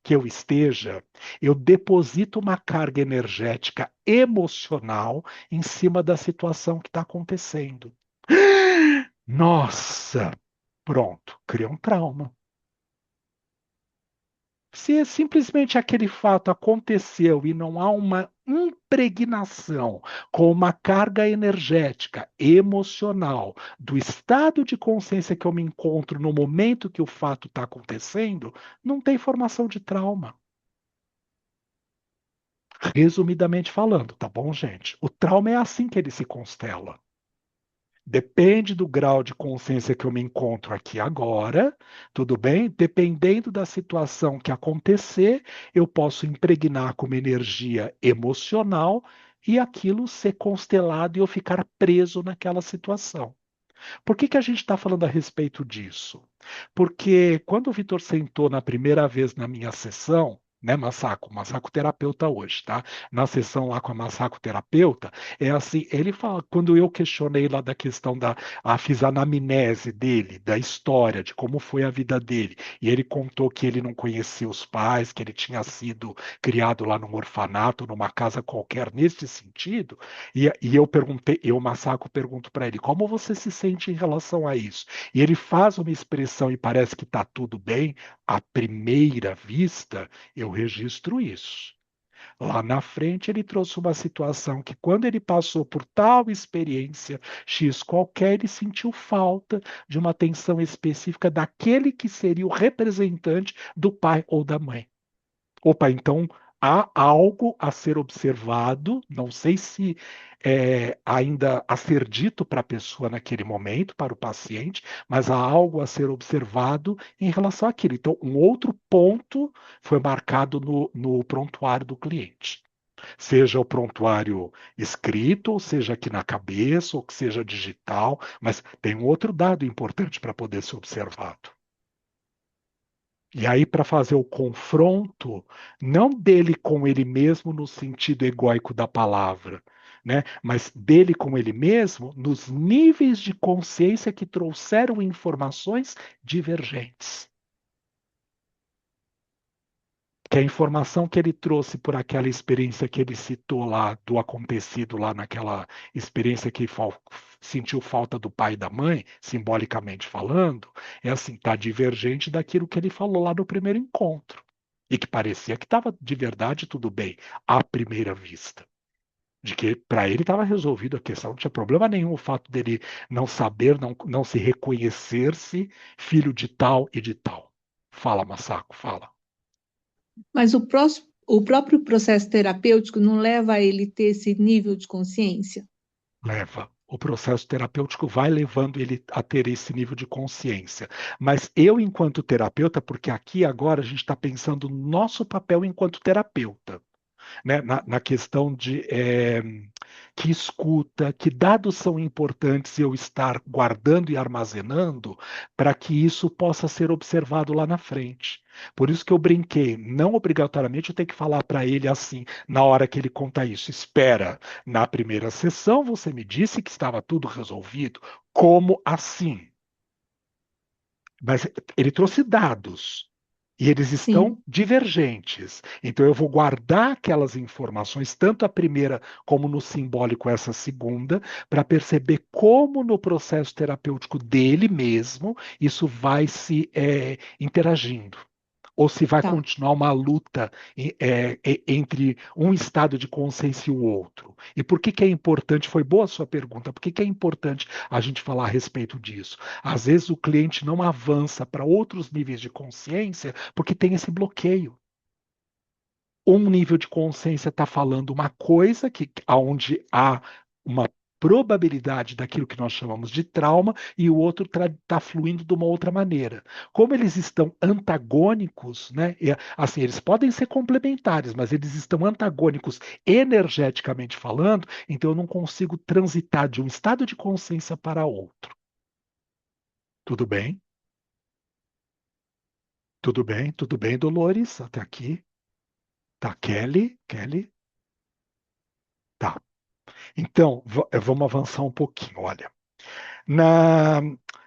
que eu esteja, eu deposito uma carga energética emocional em cima da situação que está acontecendo. Nossa, pronto, cria um trauma. Se simplesmente aquele fato aconteceu e não há uma impregnação com uma carga energética, emocional, do estado de consciência que eu me encontro no momento que o fato está acontecendo, não tem formação de trauma. Resumidamente falando, tá bom, gente? O trauma é assim que ele se constela. Depende do grau de consciência que eu me encontro aqui agora, tudo bem? Dependendo da situação que acontecer, eu posso impregnar com uma energia emocional e aquilo ser constelado e eu ficar preso naquela situação. Por que a gente está falando a respeito disso? Porque quando o Vitor sentou na primeira vez na minha sessão, né, Masako terapeuta hoje, tá? Na sessão lá com a Masako terapeuta, é assim, ele fala, quando eu questionei lá da questão fiz a anamnese dele, da história, de como foi a vida dele, e ele contou que ele não conhecia os pais, que ele tinha sido criado lá num orfanato, numa casa qualquer, nesse sentido, e eu perguntei, Masako, pergunto para ele, como você se sente em relação a isso? E ele faz uma expressão e parece que está tudo bem, à primeira vista, eu registro isso. Lá na frente, ele trouxe uma situação que, quando ele passou por tal experiência X qualquer, ele sentiu falta de uma atenção específica daquele que seria o representante do pai ou da mãe. Opa, então há algo a ser observado, não sei se ainda a ser dito para a pessoa naquele momento, para o paciente, mas há algo a ser observado em relação àquilo. Então, um outro ponto foi marcado no prontuário do cliente. Seja o prontuário escrito, ou seja aqui na cabeça, ou que seja digital, mas tem um outro dado importante para poder ser observado. E aí, para fazer o confronto, não dele com ele mesmo no sentido egóico da palavra, né? Mas dele com ele mesmo nos níveis de consciência que trouxeram informações divergentes. Que a informação que ele trouxe por aquela experiência que ele citou lá, do acontecido lá naquela experiência que sentiu falta do pai e da mãe, simbolicamente falando, é assim, está divergente daquilo que ele falou lá no primeiro encontro. E que parecia que estava de verdade tudo bem, à primeira vista. de que para ele estava resolvido a questão, não tinha problema nenhum o fato dele não saber, não se reconhecer-se filho de tal e de tal. Fala, Massaco, fala. Mas o próprio processo terapêutico não leva a ele ter esse nível de consciência? Leva. O processo terapêutico vai levando ele a ter esse nível de consciência. Mas eu, enquanto terapeuta, porque aqui agora a gente está pensando no nosso papel enquanto terapeuta, né, na questão de que escuta, que dados são importantes eu estar guardando e armazenando para que isso possa ser observado lá na frente. Por isso que eu brinquei, não obrigatoriamente eu tenho que falar para ele assim, na hora que ele conta isso. Espera, na primeira sessão você me disse que estava tudo resolvido. Como assim? Mas ele trouxe dados e eles estão Sim. divergentes. Então eu vou guardar aquelas informações, tanto a primeira como no simbólico essa segunda, para perceber como no processo terapêutico dele mesmo isso vai se interagindo. Ou se vai Tá. continuar uma luta entre um estado de consciência e o outro. E por que que é importante? Foi boa a sua pergunta. Por que que é importante a gente falar a respeito disso? Às vezes o cliente não avança para outros níveis de consciência porque tem esse bloqueio. Um nível de consciência está falando uma coisa onde há uma probabilidade daquilo que nós chamamos de trauma e o outro está fluindo de uma outra maneira. Como eles estão antagônicos, né? Assim, eles podem ser complementares, mas eles estão antagônicos energeticamente falando, então eu não consigo transitar de um estado de consciência para outro. Tudo bem? Tudo bem? Tudo bem, Dolores? Até aqui? Tá, Kelly? Kelly? Tá. Então, vamos avançar um pouquinho. Olha, na,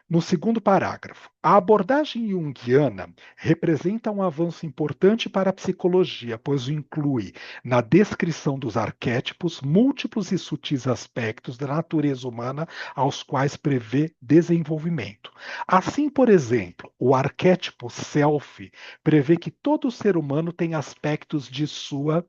no segundo parágrafo, a abordagem junguiana representa um avanço importante para a psicologia, pois inclui na descrição dos arquétipos múltiplos e sutis aspectos da natureza humana aos quais prevê desenvolvimento. Assim, por exemplo, o arquétipo self prevê que todo ser humano tem aspectos de sua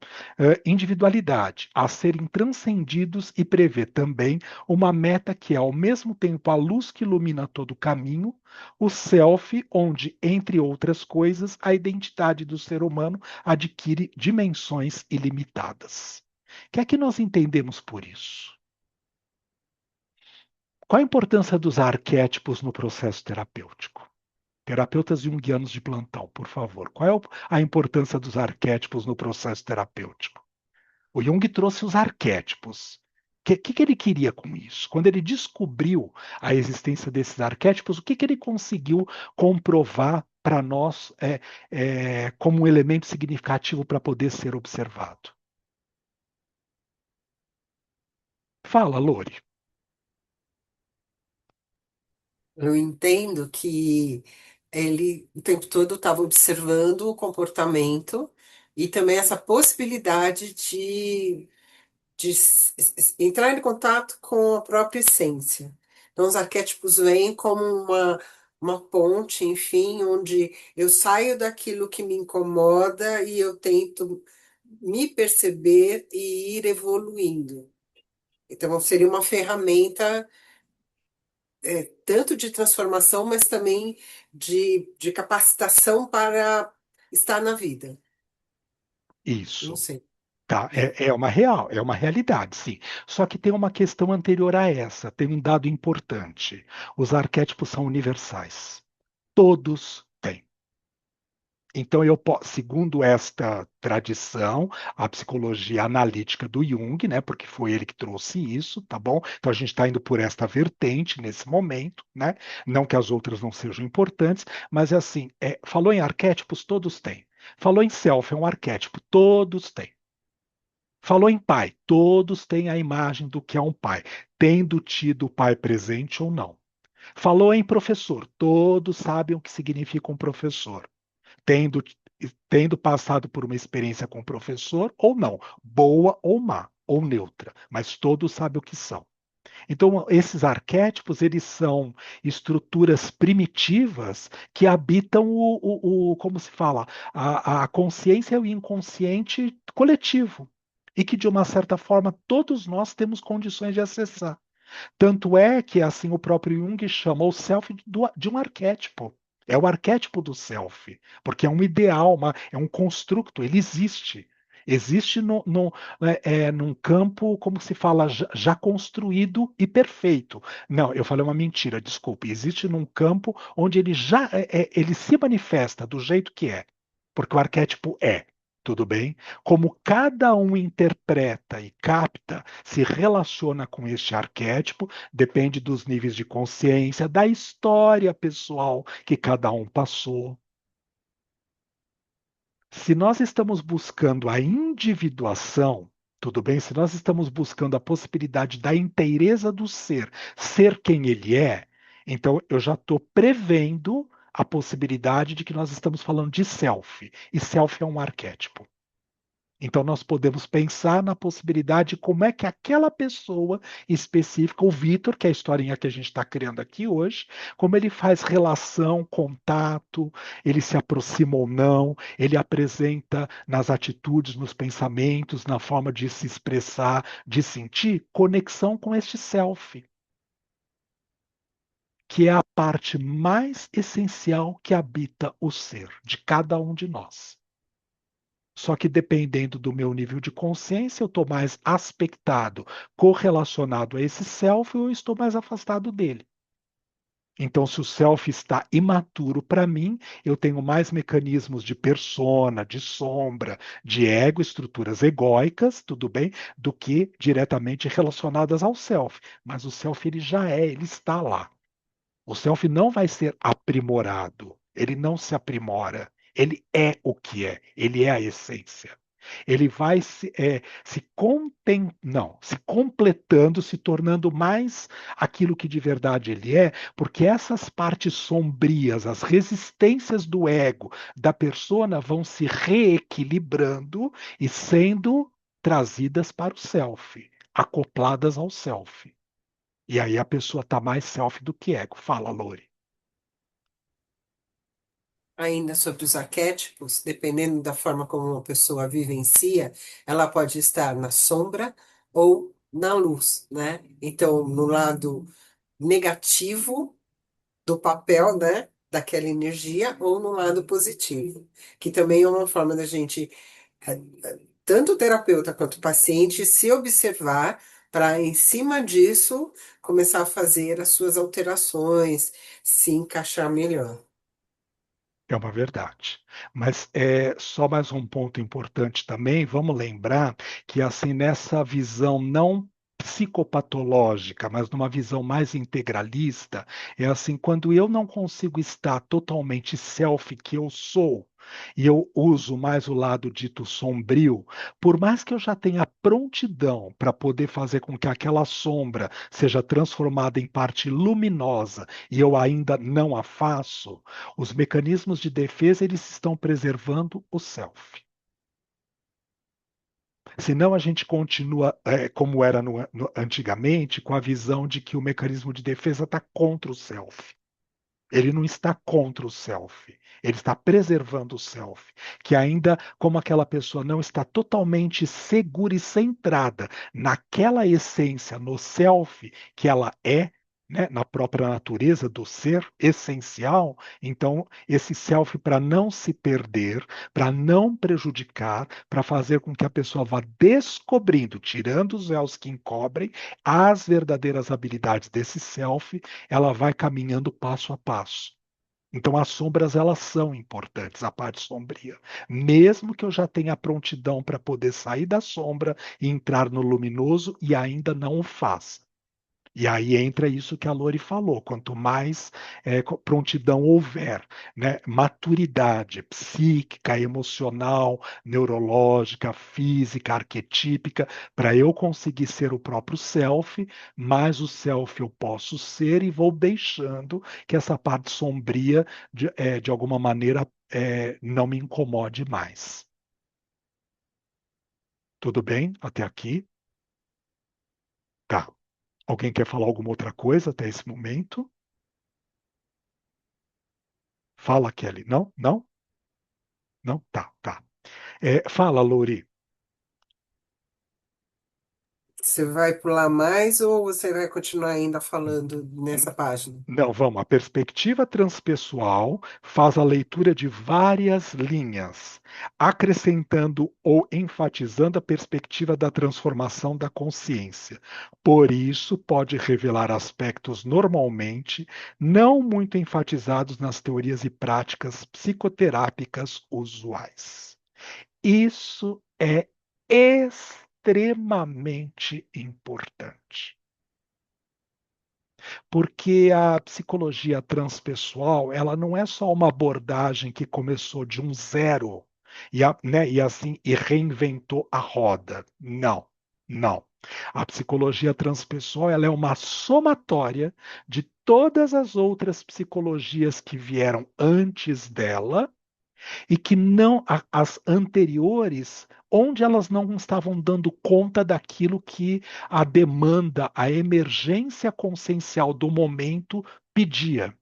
individualidade a serem transcendidos e prevê também uma meta que é, ao mesmo tempo, a luz que ilumina todo o caminho, o self, onde, entre outras coisas, a identidade do ser humano adquire dimensões ilimitadas. O que é que nós entendemos por isso? Qual a importância dos arquétipos no processo terapêutico? Terapeutas junguianos de plantão, por favor. Qual é a importância dos arquétipos no processo terapêutico? O Jung trouxe os arquétipos. O que ele queria com isso? Quando ele descobriu a existência desses arquétipos, o que ele conseguiu comprovar para nós como um elemento significativo para poder ser observado? Fala, Lore. Eu entendo que ele o tempo todo estava observando o comportamento e também essa possibilidade de entrar em contato com a própria essência. Então, os arquétipos vêm como uma ponte, enfim, onde eu saio daquilo que me incomoda e eu tento me perceber e ir evoluindo. Então, seria uma ferramenta tanto de transformação, mas também de capacitação para estar na vida. Não Isso. sei. Tá, É. é uma realidade, sim. Só que tem uma questão anterior a essa, tem um dado importante. Os arquétipos são universais. Todos têm. Então, segundo esta tradição, a psicologia analítica do Jung, né, porque foi ele que trouxe isso, tá bom? Então, a gente está indo por esta vertente nesse momento, né? Não que as outras não sejam importantes, mas é assim, falou em arquétipos, todos têm. Falou em self, é um arquétipo, todos têm. Falou em pai, todos têm a imagem do que é um pai, tendo tido o pai presente ou não. Falou em professor, todos sabem o que significa um professor tendo, tendo passado por uma experiência com o professor ou não, boa ou má, ou neutra, mas todos sabem o que são. Então, esses arquétipos, eles são estruturas primitivas que habitam como se fala, a consciência e o inconsciente coletivo. e que, de uma certa forma, todos nós temos condições de acessar. Tanto é que, assim, o próprio Jung chama o self de um arquétipo. É o arquétipo do self, porque é um ideal, é um construto, ele existe. Existe num campo, como se fala, já construído e perfeito. Não, eu falei uma mentira, desculpe. Existe num campo onde ele já ele se manifesta do jeito que é, porque o arquétipo é. Tudo bem? Como cada um interpreta e capta, se relaciona com este arquétipo, depende dos níveis de consciência, da história pessoal que cada um passou. Se nós estamos buscando a individuação, tudo bem? Se nós estamos buscando a possibilidade da inteireza do ser quem ele é, então eu já estou prevendo a possibilidade de que nós estamos falando de self, e self é um arquétipo. Então, nós podemos pensar na possibilidade de como é que aquela pessoa específica, o Vitor, que é a historinha que a gente está criando aqui hoje, como ele faz relação, contato, ele se aproxima ou não, ele apresenta nas atitudes, nos pensamentos, na forma de se expressar, de sentir, conexão com este self, que é a parte mais essencial que habita o ser de cada um de nós. Só que dependendo do meu nível de consciência, eu estou mais aspectado, correlacionado a esse self, ou eu estou mais afastado dele. Então, se o self está imaturo para mim, eu tenho mais mecanismos de persona, de sombra, de ego, estruturas egóicas, tudo bem, do que diretamente relacionadas ao self. Mas o self ele já é, ele está lá. O self não vai ser aprimorado, ele não se aprimora, ele é o que é, ele é a essência. Ele vai se completando, se tornando mais aquilo que de verdade ele é, porque essas partes sombrias, as resistências do ego, da persona, vão se reequilibrando e sendo trazidas para o self, acopladas ao self. E aí a pessoa está mais self do que ego. Fala, Lori. Ainda sobre os arquétipos, dependendo da forma como uma pessoa vivencia, ela pode estar na sombra ou na luz, né? Então, no lado negativo do papel, né, daquela energia, ou no lado positivo, que também é uma forma da gente, tanto o terapeuta quanto o paciente, se observar para, em cima disso, começar a fazer as suas alterações, se encaixar melhor. É uma verdade. Mas é só mais um ponto importante também. Vamos lembrar que assim nessa visão não psicopatológica, mas numa visão mais integralista, é assim quando eu não consigo estar totalmente self que eu sou, e eu uso mais o lado dito sombrio, por mais que eu já tenha prontidão para poder fazer com que aquela sombra seja transformada em parte luminosa e eu ainda não a faço, os mecanismos de defesa eles estão preservando o self. Senão a gente continua como era antigamente, com a visão de que o mecanismo de defesa está contra o self. Ele não está contra o self, ele está preservando o self, que ainda como aquela pessoa não está totalmente segura e centrada naquela essência, no self que ela é, né, na própria natureza do ser essencial, então esse self para não se perder, para não prejudicar, para fazer com que a pessoa vá descobrindo, tirando os véus que encobrem, as verdadeiras habilidades desse self, ela vai caminhando passo a passo. Então as sombras elas são importantes, a parte sombria. Mesmo que eu já tenha prontidão para poder sair da sombra e entrar no luminoso e ainda não o faça. E aí entra isso que a Lori falou: quanto mais prontidão houver, né, maturidade psíquica, emocional, neurológica, física, arquetípica, para eu conseguir ser o próprio self, mais o self eu posso ser e vou deixando que essa parte sombria, de alguma maneira, não me incomode mais. Tudo bem até aqui? Tá. Alguém quer falar alguma outra coisa até esse momento? Fala, Kelly. Não? Não? Não? Tá, tá. Fala, Lori. Você vai pular mais ou você vai continuar ainda falando nessa página? Não, vamos. A perspectiva transpessoal faz a leitura de várias linhas, acrescentando ou enfatizando a perspectiva da transformação da consciência. Por isso, pode revelar aspectos normalmente não muito enfatizados nas teorias e práticas psicoterápicas usuais. Isso é extremamente importante. Porque a psicologia transpessoal, ela não é só uma abordagem que começou de um zero e assim e reinventou a roda. Não, não. A psicologia transpessoal, ela é uma somatória de todas as outras psicologias que vieram antes dela e que não as anteriores, onde elas não estavam dando conta daquilo que a demanda, a emergência consciencial do momento pedia.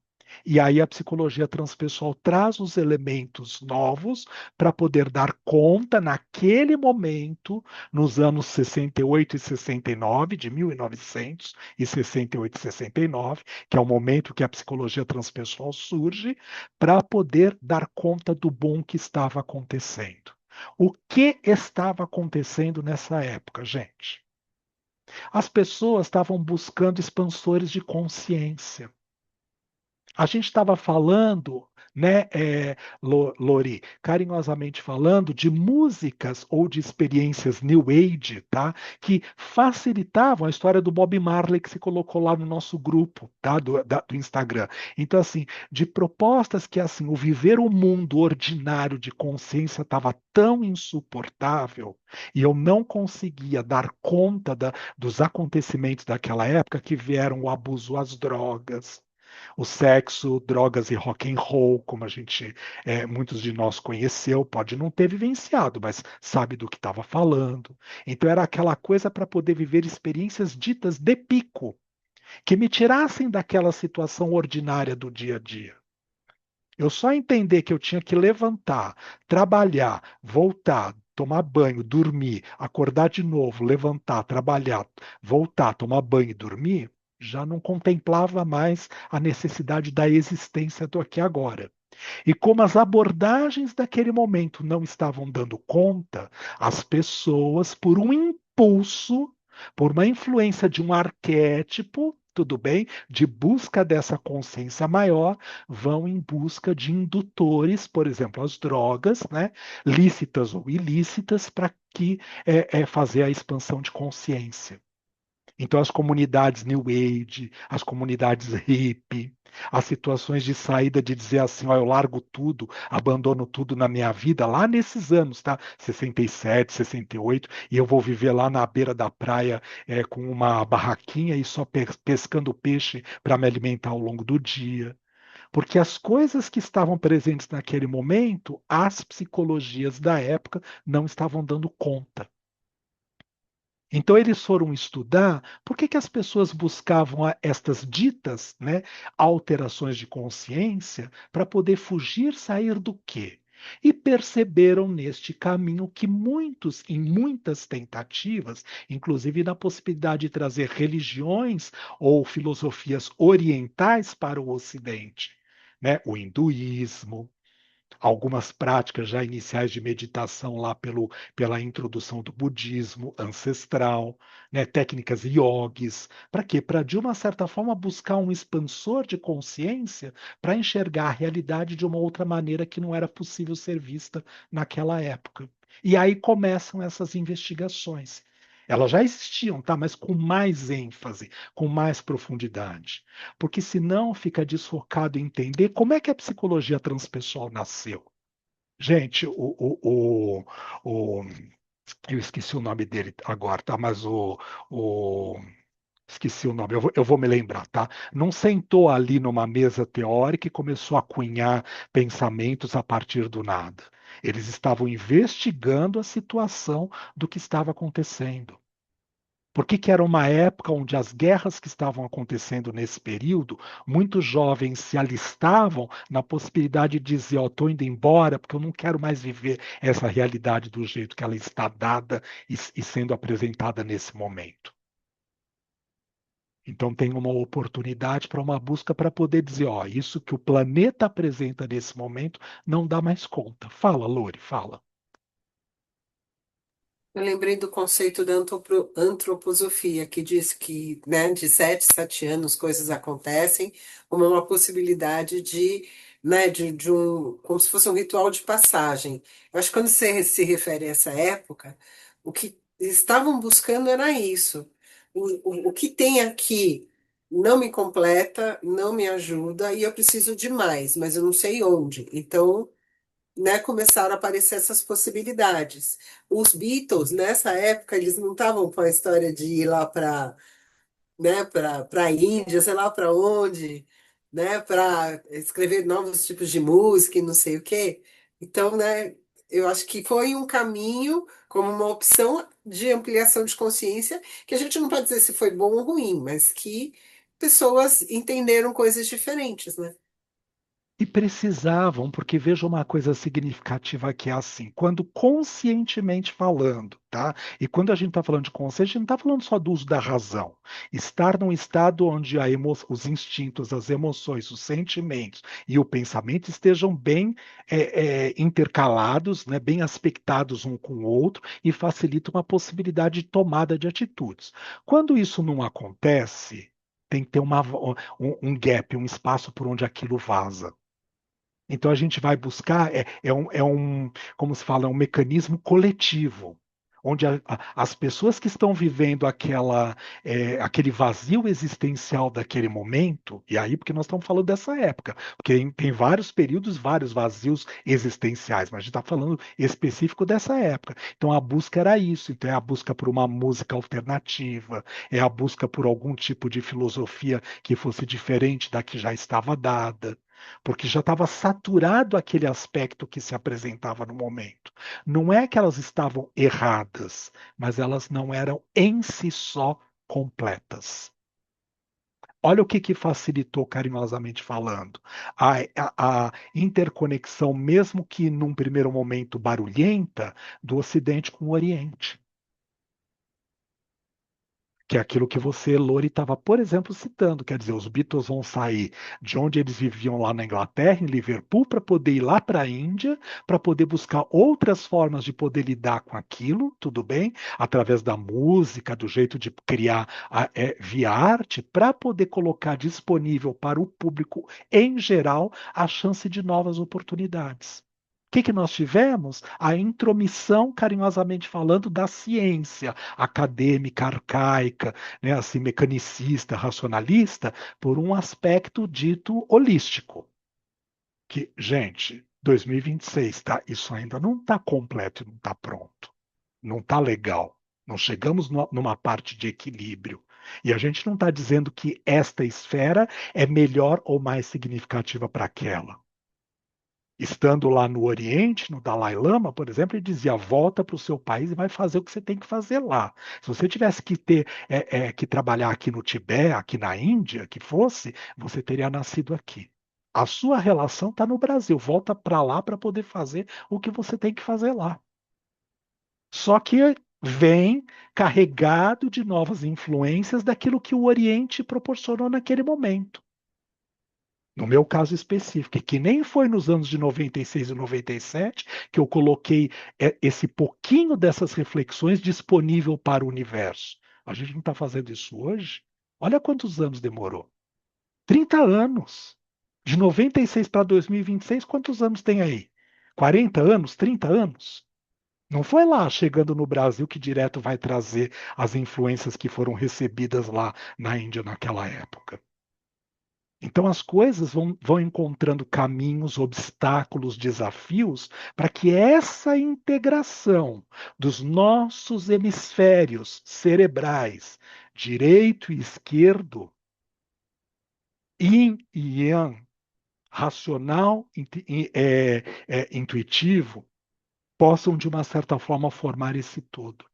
E aí a psicologia transpessoal traz os elementos novos para poder dar conta naquele momento, nos anos 68 e 69, de 1968 e 69, que é o momento que a psicologia transpessoal surge, para poder dar conta do bom que estava acontecendo. O que estava acontecendo nessa época, gente? As pessoas estavam buscando expansores de consciência. A gente estava falando, né, Lori, carinhosamente falando, de músicas ou de experiências New Age, tá? Que facilitavam a história do Bob Marley que se colocou lá no nosso grupo, tá? Do Instagram. Então, assim, de propostas que, assim, o viver o mundo ordinário de consciência estava tão insuportável e eu não conseguia dar conta dos acontecimentos daquela época que vieram o abuso às drogas, o sexo, drogas e rock and roll, como a gente, muitos de nós conheceu, pode não ter vivenciado, mas sabe do que estava falando. Então era aquela coisa para poder viver experiências ditas de pico, que me tirassem daquela situação ordinária do dia a dia. Eu só entender que eu tinha que levantar, trabalhar, voltar, tomar banho, dormir, acordar de novo, levantar, trabalhar, voltar, tomar banho e dormir, já não contemplava mais a necessidade da existência do aqui e agora. E como as abordagens daquele momento não estavam dando conta, as pessoas, por um impulso, por uma influência de um arquétipo, tudo bem, de busca dessa consciência maior, vão em busca de indutores, por exemplo, as drogas, né, lícitas ou ilícitas, para que fazer a expansão de consciência. Então, as comunidades New Age, as comunidades hippie, as situações de saída de dizer assim, ó, eu largo tudo, abandono tudo na minha vida, lá nesses anos, tá? 67, 68, e eu vou viver lá na beira da praia com uma barraquinha e só pescando peixe para me alimentar ao longo do dia. Porque as coisas que estavam presentes naquele momento, as psicologias da época não estavam dando conta. Então eles foram estudar por que as pessoas buscavam estas ditas, né, alterações de consciência para poder fugir, sair do quê? E perceberam neste caminho que muitos, em muitas tentativas, inclusive na possibilidade de trazer religiões ou filosofias orientais para o Ocidente, né, o hinduísmo, algumas práticas já iniciais de meditação lá pela introdução do budismo ancestral, né, técnicas yogis, para quê? Para, de uma certa forma, buscar um expansor de consciência para enxergar a realidade de uma outra maneira que não era possível ser vista naquela época. E aí começam essas investigações. Elas já existiam, tá? Mas com mais ênfase, com mais profundidade. Porque senão fica desfocado em entender como é que a psicologia transpessoal nasceu. Gente, eu esqueci o nome dele agora, tá? Mas esqueci o nome, eu vou me lembrar, tá? Não sentou ali numa mesa teórica e começou a cunhar pensamentos a partir do nada. Eles estavam investigando a situação do que estava acontecendo. Porque era uma época onde as guerras que estavam acontecendo nesse período, muitos jovens se alistavam na possibilidade de dizer, ó, estou indo embora porque eu não quero mais viver essa realidade do jeito que ela está dada e sendo apresentada nesse momento. Então tem uma oportunidade para uma busca para poder dizer, ó, isso que o planeta apresenta nesse momento não dá mais conta. Fala, Lore, fala. Eu lembrei do conceito da antroposofia, que diz que, né, de 7 anos coisas acontecem, como uma possibilidade de, né, de um, como se fosse um ritual de passagem. Eu acho que quando você se refere a essa época, o que estavam buscando era isso. O que tem aqui não me completa, não me ajuda, e eu preciso de mais, mas eu não sei onde. Então, né, começaram a aparecer essas possibilidades. Os Beatles, nessa época, eles não estavam com a história de ir lá para, né, para a Índia, sei lá para onde, né, para escrever novos tipos de música e não sei o quê. Então, né, eu acho que foi um caminho como uma opção de ampliação de consciência, que a gente não pode dizer se foi bom ou ruim, mas que pessoas entenderam coisas diferentes, né? E precisavam, porque veja uma coisa significativa que é assim, quando conscientemente falando, tá? E quando a gente está falando de consciência, a gente não está falando só do uso da razão. Estar num estado onde os instintos, as emoções, os sentimentos e o pensamento estejam bem intercalados, né, bem aspectados um com o outro e facilita uma possibilidade de tomada de atitudes. Quando isso não acontece, tem que ter um gap, um espaço por onde aquilo vaza. Então a gente vai buscar, como se fala, é um mecanismo coletivo, onde as pessoas que estão vivendo aquele vazio existencial daquele momento, e aí porque nós estamos falando dessa época, porque tem vários períodos, vários vazios existenciais, mas a gente está falando específico dessa época. Então a busca era isso, então é a busca por uma música alternativa, é a busca por algum tipo de filosofia que fosse diferente da que já estava dada porque já estava saturado aquele aspecto que se apresentava no momento. Não é que elas estavam erradas, mas elas não eram em si só completas. Olha o que facilitou, carinhosamente falando, a interconexão, mesmo que num primeiro momento barulhenta, do Ocidente com o Oriente. Que é aquilo que você, Lori, estava, por exemplo, citando. Quer dizer, os Beatles vão sair de onde eles viviam lá na Inglaterra, em Liverpool, para poder ir lá para a Índia, para poder buscar outras formas de poder lidar com aquilo, tudo bem? Através da música, do jeito de criar via arte, para poder colocar disponível para o público em geral a chance de novas oportunidades. O que nós tivemos? A intromissão, carinhosamente falando, da ciência acadêmica, arcaica, né, assim, mecanicista, racionalista, por um aspecto dito holístico. Que, gente, 2026, tá? Isso ainda não está completo, não está pronto, não está legal. Não chegamos numa parte de equilíbrio. E a gente não está dizendo que esta esfera é melhor ou mais significativa para aquela. Estando lá no Oriente, no Dalai Lama, por exemplo, ele dizia: volta para o seu país e vai fazer o que você tem que fazer lá. Se você tivesse que ter que trabalhar aqui no Tibete, aqui na Índia, que fosse, você teria nascido aqui. A sua relação está no Brasil. Volta para lá para poder fazer o que você tem que fazer lá. Só que vem carregado de novas influências daquilo que o Oriente proporcionou naquele momento. No meu caso específico, que nem foi nos anos de 96 e 97 que eu coloquei esse pouquinho dessas reflexões disponível para o universo. A gente não está fazendo isso hoje? Olha quantos anos demorou. 30 anos. De 96 para 2026, quantos anos tem aí? 40 anos? 30 anos? Não foi lá chegando no Brasil que direto vai trazer as influências que foram recebidas lá na Índia naquela época. Então as coisas vão encontrando caminhos, obstáculos, desafios, para que essa integração dos nossos hemisférios cerebrais, direito e esquerdo, yin e yang, racional e intuitivo, possam, de uma certa forma, formar esse todo.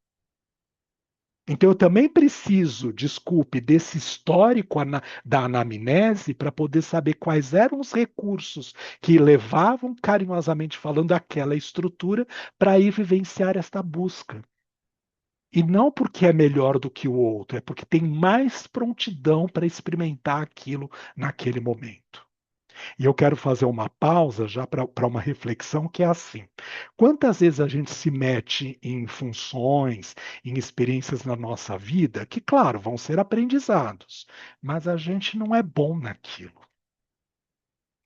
Então, eu também preciso, desculpe, desse histórico da anamnese para poder saber quais eram os recursos que levavam, carinhosamente falando, aquela estrutura para ir vivenciar esta busca. E não porque é melhor do que o outro, é porque tem mais prontidão para experimentar aquilo naquele momento. E eu quero fazer uma pausa já para uma reflexão que é assim: quantas vezes a gente se mete em funções, em experiências na nossa vida, que, claro, vão ser aprendizados, mas a gente não é bom naquilo.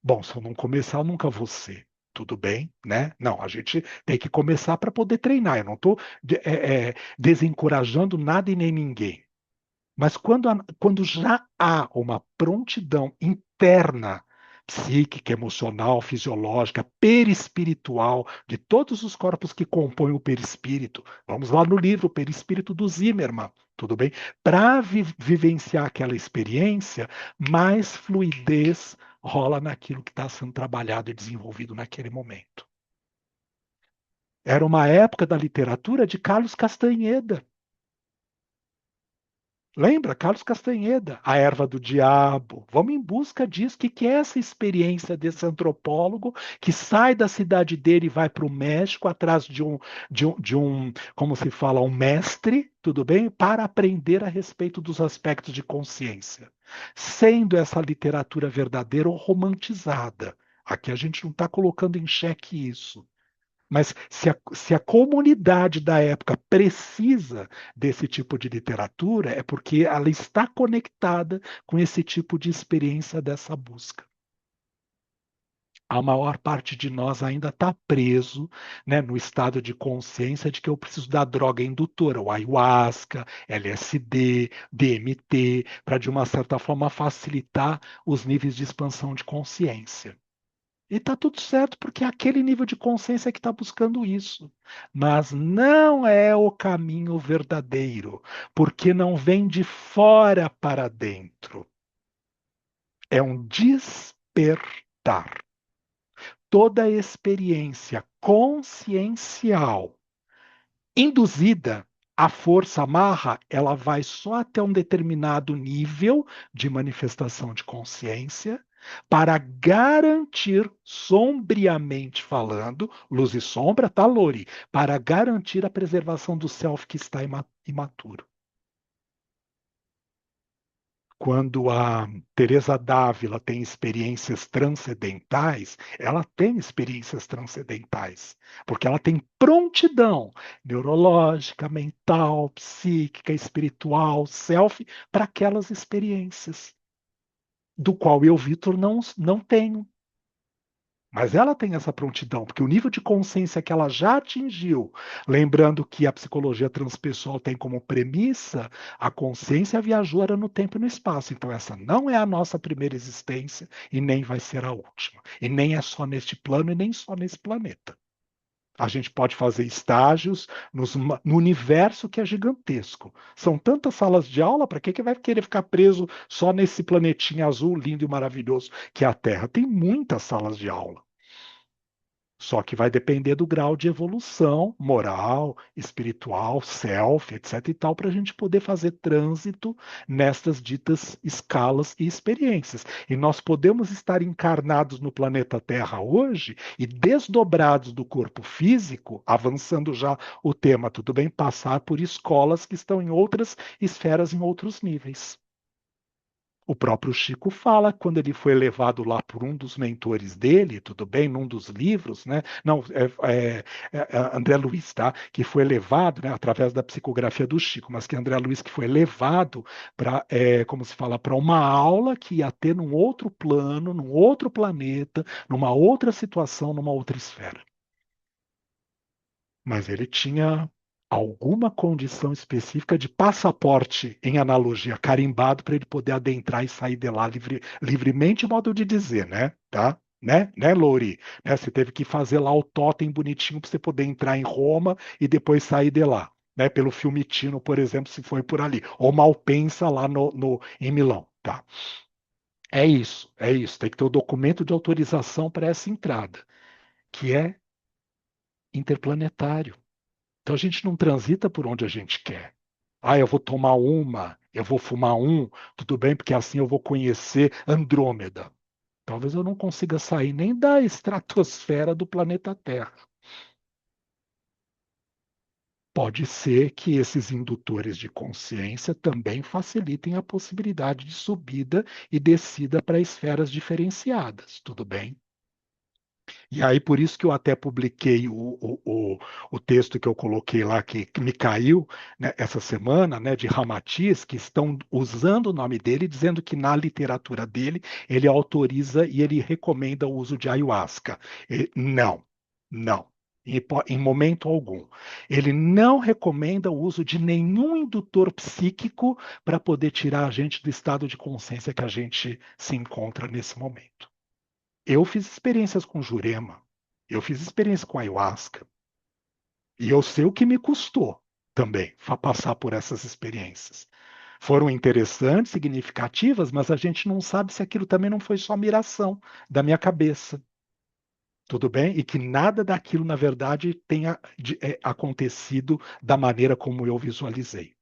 Bom, se eu não começar, eu nunca vou ser. Tudo bem, né? Não, a gente tem que começar para poder treinar. Eu não estou desencorajando nada e nem ninguém. Mas quando já há uma prontidão interna, psíquica, emocional, fisiológica, perispiritual, de todos os corpos que compõem o perispírito, vamos lá no livro, o Perispírito do Zimmermann, tudo bem? Para vivenciar aquela experiência, mais fluidez rola naquilo que está sendo trabalhado e desenvolvido naquele momento. Era uma época da literatura de Carlos Castanheda. Lembra? Carlos Castanheda, A Erva do Diabo. Vamos em busca disso. O que é essa experiência desse antropólogo que sai da cidade dele e vai para o México atrás de um, como se fala, um mestre, tudo bem? Para aprender a respeito dos aspectos de consciência. Sendo essa literatura verdadeira ou romantizada. Aqui a gente não está colocando em xeque isso. Mas se a comunidade da época precisa desse tipo de literatura, é porque ela está conectada com esse tipo de experiência dessa busca. A maior parte de nós ainda está preso, né, no estado de consciência de que eu preciso da droga indutora, o ayahuasca, LSD, DMT, para de uma certa forma facilitar os níveis de expansão de consciência. E está tudo certo, porque é aquele nível de consciência que está buscando isso. Mas não é o caminho verdadeiro, porque não vem de fora para dentro. É um despertar. Toda experiência consciencial induzida, a força amarra, ela vai só até um determinado nível de manifestação de consciência para garantir, sombriamente falando, luz e sombra, tá, Lori? Para garantir a preservação do self que está imaturo. Quando a Teresa d'Ávila tem experiências transcendentais, ela tem experiências transcendentais, porque ela tem prontidão neurológica, mental, psíquica, espiritual, self, para aquelas experiências, do qual eu, Vitor, não tenho. Mas ela tem essa prontidão, porque o nível de consciência que ela já atingiu, lembrando que a psicologia transpessoal tem como premissa a consciência viajora no tempo e no espaço. Então, essa não é a nossa primeira existência e nem vai ser a última. E nem é só neste plano e nem só nesse planeta. A gente pode fazer estágios no universo que é gigantesco. São tantas salas de aula, para que vai querer ficar preso só nesse planetinha azul lindo e maravilhoso que é a Terra? Tem muitas salas de aula. Só que vai depender do grau de evolução moral, espiritual, self, etc. e tal, para a gente poder fazer trânsito nestas ditas escalas e experiências. E nós podemos estar encarnados no planeta Terra hoje e desdobrados do corpo físico, avançando já o tema, tudo bem, passar por escolas que estão em outras esferas, em outros níveis. O próprio Chico fala quando ele foi levado lá por um dos mentores dele, tudo bem, num dos livros, né? Não, André Luiz, tá? Que foi levado, né, através da psicografia do Chico, mas que André Luiz que foi levado para, como se fala, para uma aula que ia ter num outro plano, num outro planeta, numa outra situação, numa outra esfera. Mas ele tinha alguma condição específica de passaporte, em analogia, carimbado, para ele poder adentrar e sair de lá livremente, modo de dizer, né? Tá? Né, Lori? Né? Você teve que fazer lá o totem bonitinho para você poder entrar em Roma e depois sair de lá. Né? Pelo Fiumicino, por exemplo, se foi por ali. Ou Malpensa lá em Milão. Tá? É isso, é isso. Tem que ter o documento de autorização para essa entrada, que é interplanetário. Então a gente não transita por onde a gente quer. Ah, eu vou tomar uma, eu vou fumar um, tudo bem, porque assim eu vou conhecer Andrômeda. Talvez eu não consiga sair nem da estratosfera do planeta Terra. Pode ser que esses indutores de consciência também facilitem a possibilidade de subida e descida para esferas diferenciadas, tudo bem? E aí, por isso que eu até publiquei o texto que eu coloquei lá, que me caiu, né, essa semana, né, de Ramatiz, que estão usando o nome dele, dizendo que na literatura dele ele autoriza e ele recomenda o uso de ayahuasca. Não, não. Em momento algum. Ele não recomenda o uso de nenhum indutor psíquico para poder tirar a gente do estado de consciência que a gente se encontra nesse momento. Eu fiz experiências com Jurema, eu fiz experiência com ayahuasca, e eu sei o que me custou também passar por essas experiências. Foram interessantes, significativas, mas a gente não sabe se aquilo também não foi só miração da minha cabeça. Tudo bem? E que nada daquilo, na verdade, tenha acontecido da maneira como eu visualizei.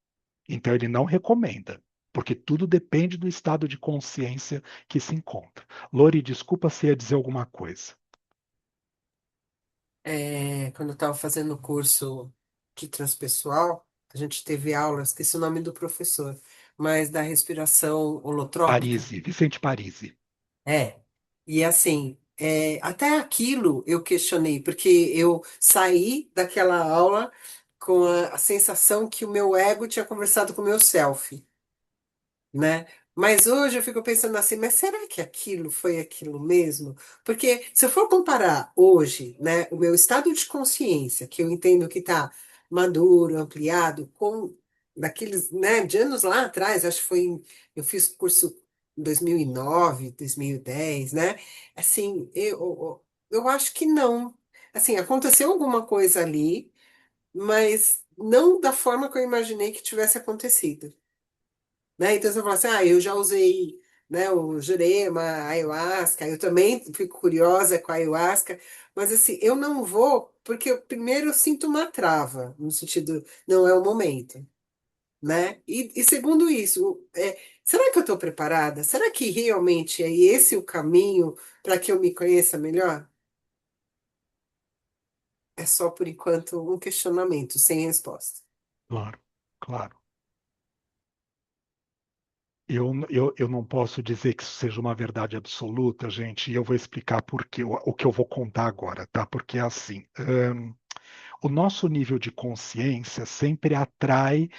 Então, ele não recomenda, porque tudo depende do estado de consciência que se encontra. Lori, desculpa se ia dizer alguma coisa. Quando eu estava fazendo o curso de transpessoal, a gente teve aula, esqueci o nome do professor, mas da respiração holotrópica. Parisi, Vicente Parisi. É. E assim, até aquilo eu questionei, porque eu saí daquela aula com a sensação que o meu ego tinha conversado com o meu self, né? Mas hoje eu fico pensando assim, mas será que aquilo foi aquilo mesmo? Porque se eu for comparar hoje, né, o meu estado de consciência, que eu entendo que está maduro, ampliado, com daqueles, né, de anos lá atrás, acho que eu fiz curso em 2009, 2010, né? Assim, eu acho que não. Assim, aconteceu alguma coisa ali, mas não da forma que eu imaginei que tivesse acontecido, né? Então você fala assim, eu já usei, né, o jurema, a ayahuasca, eu também fico curiosa com a ayahuasca, mas assim, eu não vou porque primeiro eu sinto uma trava, no sentido, não é o momento, né? E segundo isso, será que eu estou preparada? Será que realmente é esse o caminho para que eu me conheça melhor? É só por enquanto um questionamento, sem resposta. Claro, claro. Eu não posso dizer que isso seja uma verdade absoluta, gente, e eu vou explicar por quê, o que eu vou contar agora, tá? Porque é assim, o nosso nível de consciência sempre atrai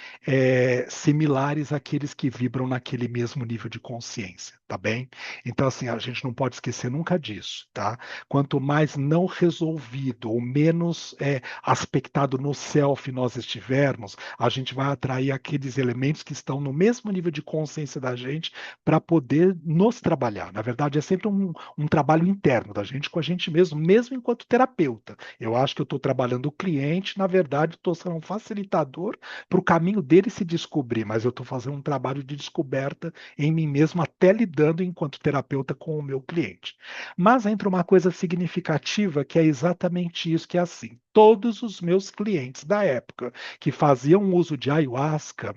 similares àqueles que vibram naquele mesmo nível de consciência, tá bem? Então, assim, a gente não pode esquecer nunca disso, tá? Quanto mais não resolvido ou menos aspectado no self nós estivermos, a gente vai atrair aqueles elementos que estão no mesmo nível de consciência da gente para poder nos trabalhar. Na verdade, é sempre um trabalho interno da gente com a gente mesmo, mesmo enquanto terapeuta. Eu acho que eu estou trabalhando o cliente, na verdade, estou sendo um facilitador para o caminho dele se descobrir, mas eu estou fazendo um trabalho de descoberta em mim mesmo, até lidando enquanto terapeuta com o meu cliente. Mas entra uma coisa significativa que é exatamente isso, que é assim, todos os meus clientes da época que faziam uso de ayahuasca,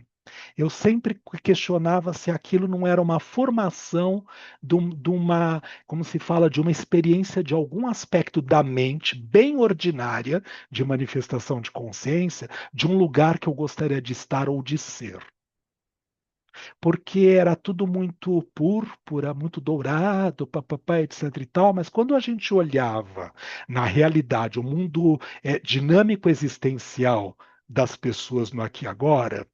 eu sempre questionava se aquilo não era uma formação de uma, como se fala, de uma experiência de algum aspecto da mente bem ordinária de manifestação de consciência, de um lugar que eu gostaria de estar ou de ser. Porque era tudo muito púrpura, muito dourado, papapá, etc e tal, mas quando a gente olhava na realidade, o mundo dinâmico existencial das pessoas no aqui e agora,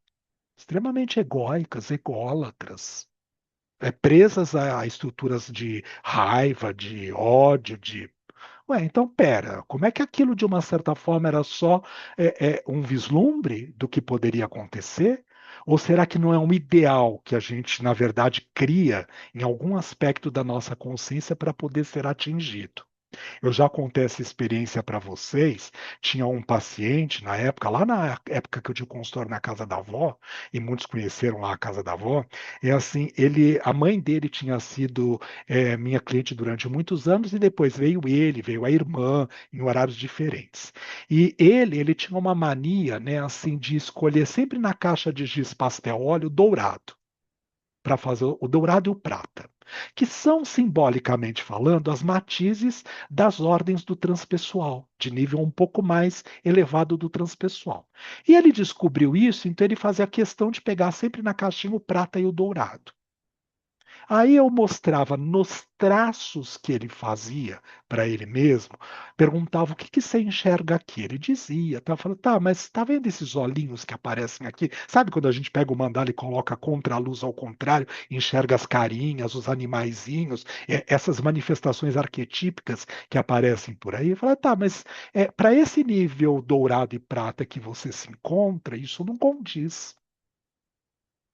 extremamente egóicas, ególatras, presas a estruturas de raiva, de ódio, de. Ué, então pera, como é que aquilo de uma certa forma era só um vislumbre do que poderia acontecer? Ou será que não é um ideal que a gente, na verdade, cria em algum aspecto da nossa consciência para poder ser atingido? Eu já contei essa experiência para vocês. Tinha um paciente na época, lá na época que eu tinha o consultório na casa da avó, e muitos conheceram lá a casa da avó. É assim, a mãe dele tinha sido minha cliente durante muitos anos e depois veio ele, veio a irmã em horários diferentes. E ele tinha uma mania, né, assim, de escolher sempre na caixa de giz pastel óleo dourado para fazer o dourado e o prata. que são, simbolicamente falando, as matizes das ordens do transpessoal, de nível um pouco mais elevado do transpessoal. E ele descobriu isso, então ele fazia questão de pegar sempre na caixinha o prata e o dourado. Aí eu mostrava nos traços que ele fazia para ele mesmo, perguntava o que, que você enxerga aqui. Ele dizia, tá? Falando, tá, mas tá vendo esses olhinhos que aparecem aqui? Sabe quando a gente pega o mandala e coloca contra a luz ao contrário, enxerga as carinhas, os animaizinhos, essas manifestações arquetípicas que aparecem por aí? Eu falei, tá, mas para esse nível dourado e prata que você se encontra, isso não condiz.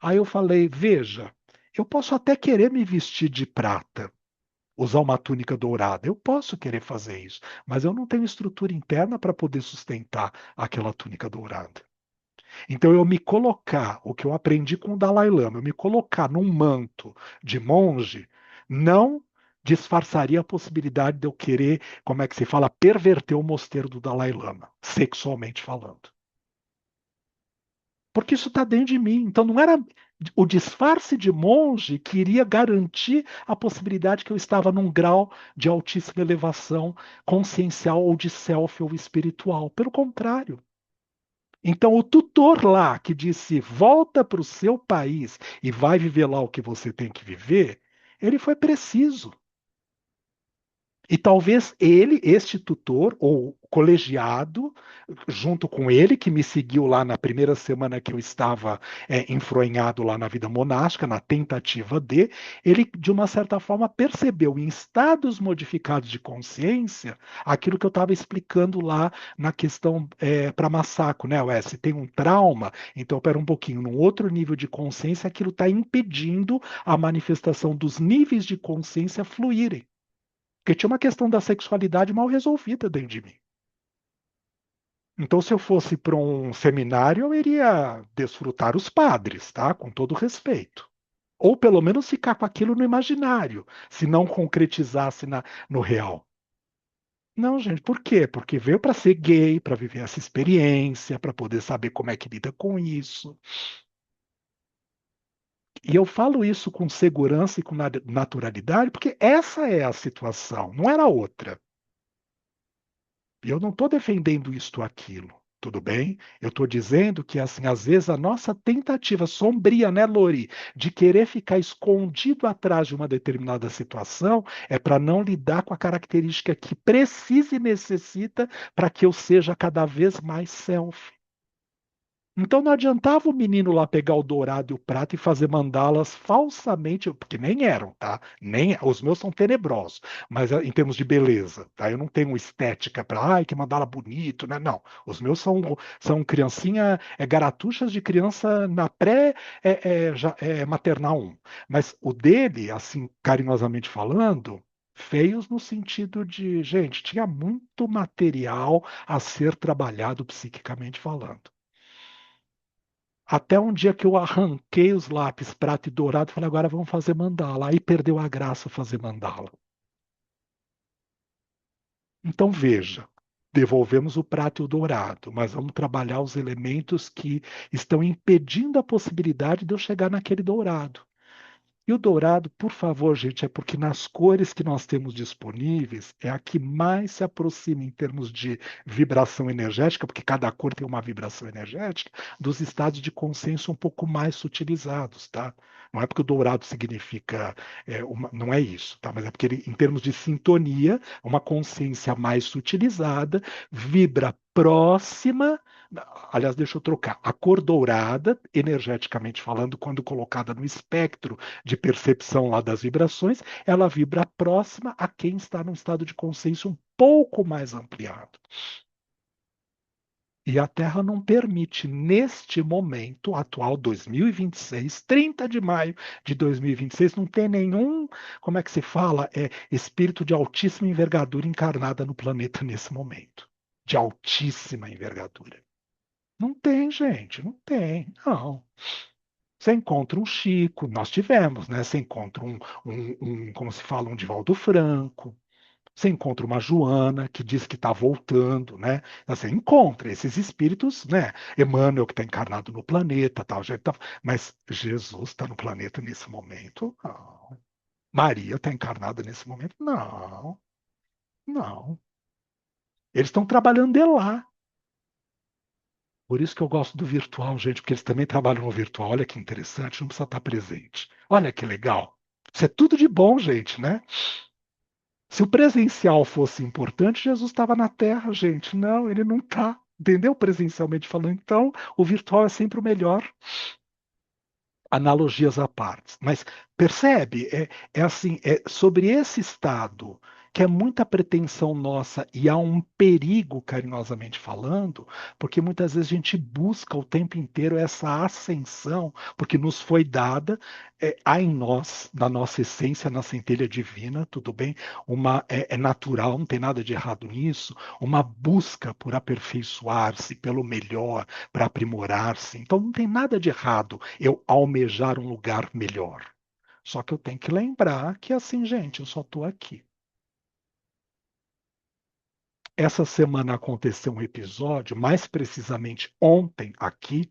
Aí eu falei, veja, eu posso até querer me vestir de prata, usar uma túnica dourada, eu posso querer fazer isso, mas eu não tenho estrutura interna para poder sustentar aquela túnica dourada. Então eu me colocar, o que eu aprendi com o Dalai Lama, eu me colocar num manto de monge, não disfarçaria a possibilidade de eu querer, como é que se fala, perverter o mosteiro do Dalai Lama, sexualmente falando. Porque isso está dentro de mim. Então não era o disfarce de monge que iria garantir a possibilidade que eu estava num grau de altíssima elevação consciencial ou de self ou espiritual. Pelo contrário. Então o tutor lá que disse volta para o seu país e vai viver lá o que você tem que viver, ele foi preciso. E talvez ele, este tutor, ou colegiado, junto com ele, que me seguiu lá na primeira semana que eu estava enfronhado lá na vida monástica, na tentativa de, ele, de uma certa forma, percebeu em estados modificados de consciência aquilo que eu estava explicando lá na questão para Massaco, né, Wes? Se tem um trauma, então, pera um pouquinho, num outro nível de consciência, aquilo está impedindo a manifestação dos níveis de consciência fluírem. Porque tinha uma questão da sexualidade mal resolvida dentro de mim. Então, se eu fosse para um seminário, eu iria desfrutar os padres, tá? Com todo respeito. Ou pelo menos ficar com aquilo no imaginário, se não concretizasse no real. Não, gente, por quê? Porque veio para ser gay, para viver essa experiência, para poder saber como é que lida com isso. E eu falo isso com segurança e com naturalidade, porque essa é a situação, não era outra. E eu não estou defendendo isto ou aquilo, tudo bem? Eu estou dizendo que, assim, às vezes a nossa tentativa sombria, né, Lori, de querer ficar escondido atrás de uma determinada situação é para não lidar com a característica que precisa e necessita para que eu seja cada vez mais self. Então não adiantava o menino lá pegar o dourado e o prata e fazer mandalas falsamente, porque nem eram, tá? Nem os meus são tenebrosos, mas em termos de beleza, tá? Eu não tenho estética para, ai, que mandala bonito, né? Não, os meus são criancinha, garatuchas de criança na pré maternal 1. Mas o dele, assim, carinhosamente falando, feios no sentido de, gente, tinha muito material a ser trabalhado psiquicamente falando. Até um dia que eu arranquei os lápis prata e dourado e falei, agora vamos fazer mandala. Aí perdeu a graça fazer mandala. Então veja, devolvemos o prata e o dourado, mas vamos trabalhar os elementos que estão impedindo a possibilidade de eu chegar naquele dourado. E o dourado, por favor, gente, é porque nas cores que nós temos disponíveis é a que mais se aproxima em termos de vibração energética, porque cada cor tem uma vibração energética, dos estados de consciência um pouco mais sutilizados, tá? Não é porque o dourado significa, não é isso, tá? Mas é porque ele, em termos de sintonia, uma consciência mais sutilizada, vibra próxima. Aliás, deixa eu trocar. A cor dourada, energeticamente falando, quando colocada no espectro de percepção lá das vibrações, ela vibra próxima a quem está num estado de consciência um pouco mais ampliado. E a Terra não permite, neste momento atual, 2026, 30 de maio de 2026, não tem nenhum, como é que se fala, espírito de altíssima envergadura encarnada no planeta nesse momento. De altíssima envergadura. Não tem, gente, não tem, não. Você encontra um Chico, nós tivemos, né? Você encontra como se fala, um Divaldo Franco. Você encontra uma Joana que diz que está voltando, né? Você encontra esses espíritos, né? Emmanuel que está encarnado no planeta, tal, mas Jesus está no planeta nesse momento? Não. Maria está encarnada nesse momento? Não, não. Eles estão trabalhando de lá. Por isso que eu gosto do virtual, gente, porque eles também trabalham no virtual. Olha que interessante, não precisa estar presente. Olha que legal. Isso é tudo de bom, gente, né? Se o presencial fosse importante, Jesus estava na Terra, gente. Não, ele não está. Entendeu? Presencialmente falando. Então, o virtual é sempre o melhor. Analogias à parte. Mas percebe? É assim, é sobre esse estado que é muita pretensão nossa e há um perigo, carinhosamente falando, porque muitas vezes a gente busca o tempo inteiro essa ascensão, porque nos foi dada, há em nós, na nossa essência, na centelha divina, tudo bem? É natural, não tem nada de errado nisso, uma busca por aperfeiçoar-se, pelo melhor, para aprimorar-se. Então não tem nada de errado eu almejar um lugar melhor. Só que eu tenho que lembrar que assim, gente, eu só estou aqui. Essa semana aconteceu um episódio, mais precisamente ontem aqui,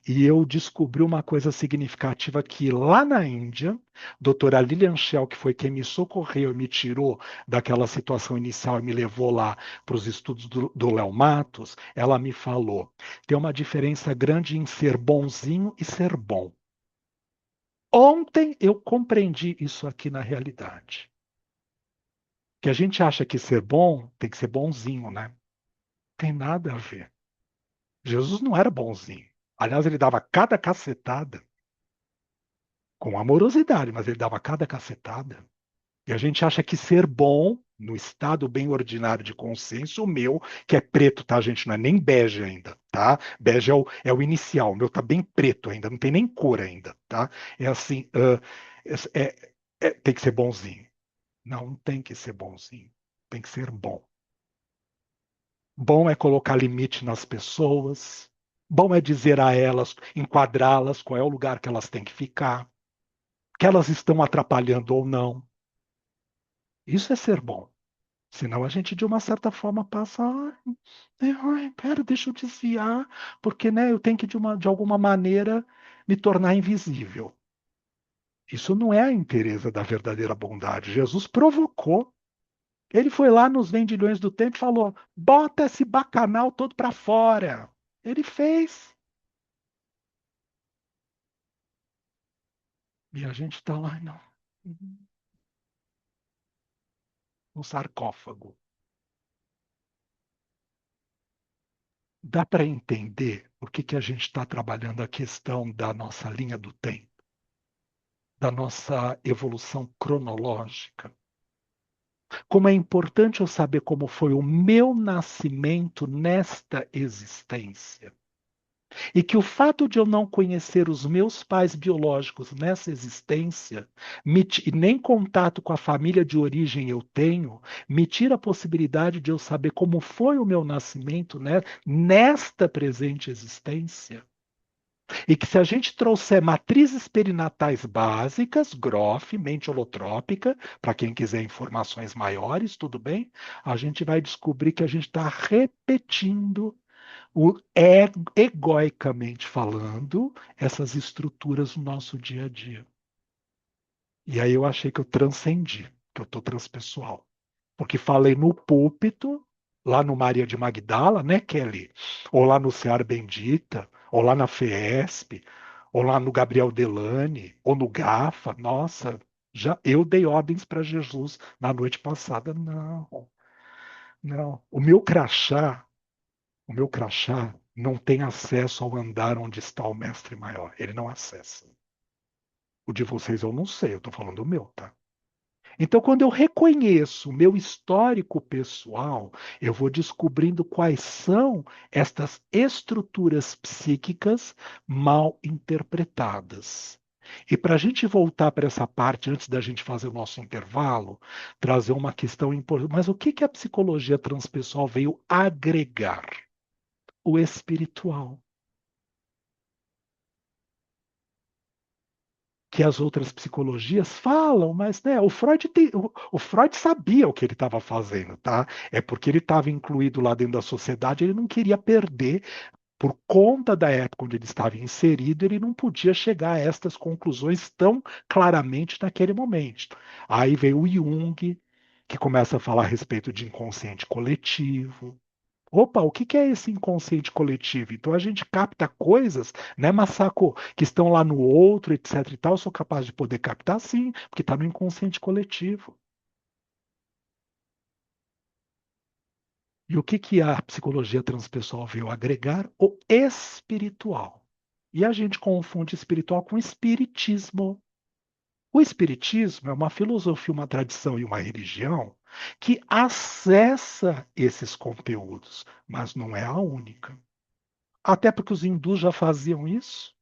e eu descobri uma coisa significativa que lá na Índia, doutora Lilian Shell, que foi quem me socorreu e me tirou daquela situação inicial e me levou lá para os estudos do Léo Matos, ela me falou, tem uma diferença grande em ser bonzinho e ser bom. Ontem eu compreendi isso aqui na realidade. Que a gente acha que ser bom tem que ser bonzinho, né? Tem nada a ver. Jesus não era bonzinho. Aliás, ele dava cada cacetada com amorosidade, mas ele dava cada cacetada. E a gente acha que ser bom, no estado bem ordinário de consciência, o meu, que é preto, tá, gente? Não é nem bege ainda, tá? Bege é o inicial, o meu tá bem preto ainda, não tem nem cor ainda, tá? É assim, tem que ser bonzinho. Não, não tem que ser bonzinho. Tem que ser bom. Bom é colocar limite nas pessoas. Bom é dizer a elas, enquadrá-las, qual é o lugar que elas têm que elas estão atrapalhando ou não. Isso é ser bom. Senão a gente, de uma certa forma, passa. Ai, pera, deixa eu desviar, porque né, eu tenho que, de alguma maneira, me tornar invisível. Isso não é a inteireza da verdadeira bondade. Jesus provocou. Ele foi lá nos vendilhões do templo e falou: bota esse bacanal todo para fora. Ele fez. E a gente está lá, não. No sarcófago. Dá para entender por que a gente está trabalhando a questão da nossa linha do tempo, da nossa evolução cronológica. Como é importante eu saber como foi o meu nascimento nesta existência. E que o fato de eu não conhecer os meus pais biológicos nessa existência, e nem contato com a família de origem eu tenho, me tira a possibilidade de eu saber como foi o meu nascimento, né, nesta presente existência. E que se a gente trouxer matrizes perinatais básicas, GROF, mente holotrópica, para quem quiser informações maiores, tudo bem? A gente vai descobrir que a gente está repetindo egoicamente falando, essas estruturas no nosso dia a dia. E aí eu achei que eu transcendi, que eu estou transpessoal. Porque falei no púlpito, lá no Maria de Magdala, né, Kelly? Ou lá no Seara Bendita, ou lá na FESP, ou lá no Gabriel Delane, ou no GAFA. Nossa, já eu dei ordens para Jesus na noite passada. Não, não. O meu crachá não tem acesso ao andar onde está o mestre maior. Ele não acessa. O de vocês eu não sei, eu estou falando do meu, tá? Então, quando eu reconheço o meu histórico pessoal, eu vou descobrindo quais são estas estruturas psíquicas mal interpretadas. E para a gente voltar para essa parte, antes da gente fazer o nosso intervalo, trazer uma questão importante. Mas o que a psicologia transpessoal veio agregar? O espiritual. Que as outras psicologias falam, mas né, o Freud sabia o que ele estava fazendo, tá? É porque ele estava incluído lá dentro da sociedade, ele não queria perder Por conta da época onde ele estava inserido, ele não podia chegar a estas conclusões tão claramente naquele momento. Aí veio o Jung, que começa a falar a respeito de inconsciente coletivo. Opa, o que que é esse inconsciente coletivo? Então a gente capta coisas, né, Masako, que estão lá no outro, etc e tal. Eu sou capaz de poder captar sim, porque está no inconsciente coletivo. E o que que a psicologia transpessoal veio agregar? O espiritual. E a gente confunde espiritual com espiritismo. O espiritismo é uma filosofia, uma tradição e uma religião que acessa esses conteúdos, mas não é a única. Até porque os hindus já faziam isso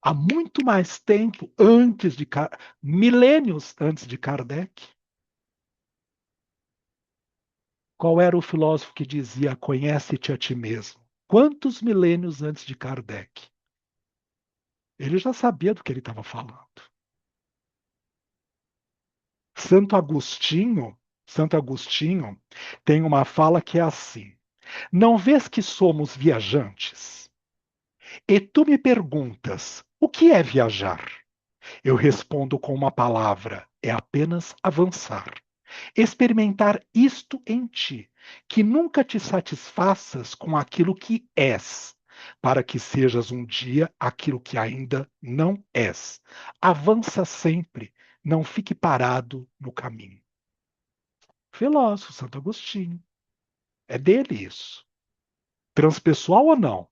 há muito mais tempo antes de milênios antes de Kardec. Qual era o filósofo que dizia conhece-te a ti mesmo? Quantos milênios antes de Kardec? Ele já sabia do que ele estava falando. Santo Agostinho, Santo Agostinho tem uma fala que é assim: não vês que somos viajantes? E tu me perguntas, o que é viajar? Eu respondo com uma palavra: é apenas avançar. Experimentar isto em ti, que nunca te satisfaças com aquilo que és, para que sejas um dia aquilo que ainda não és. Avança sempre, não fique parado no caminho. Filósofo, Santo Agostinho. É dele isso. Transpessoal ou não?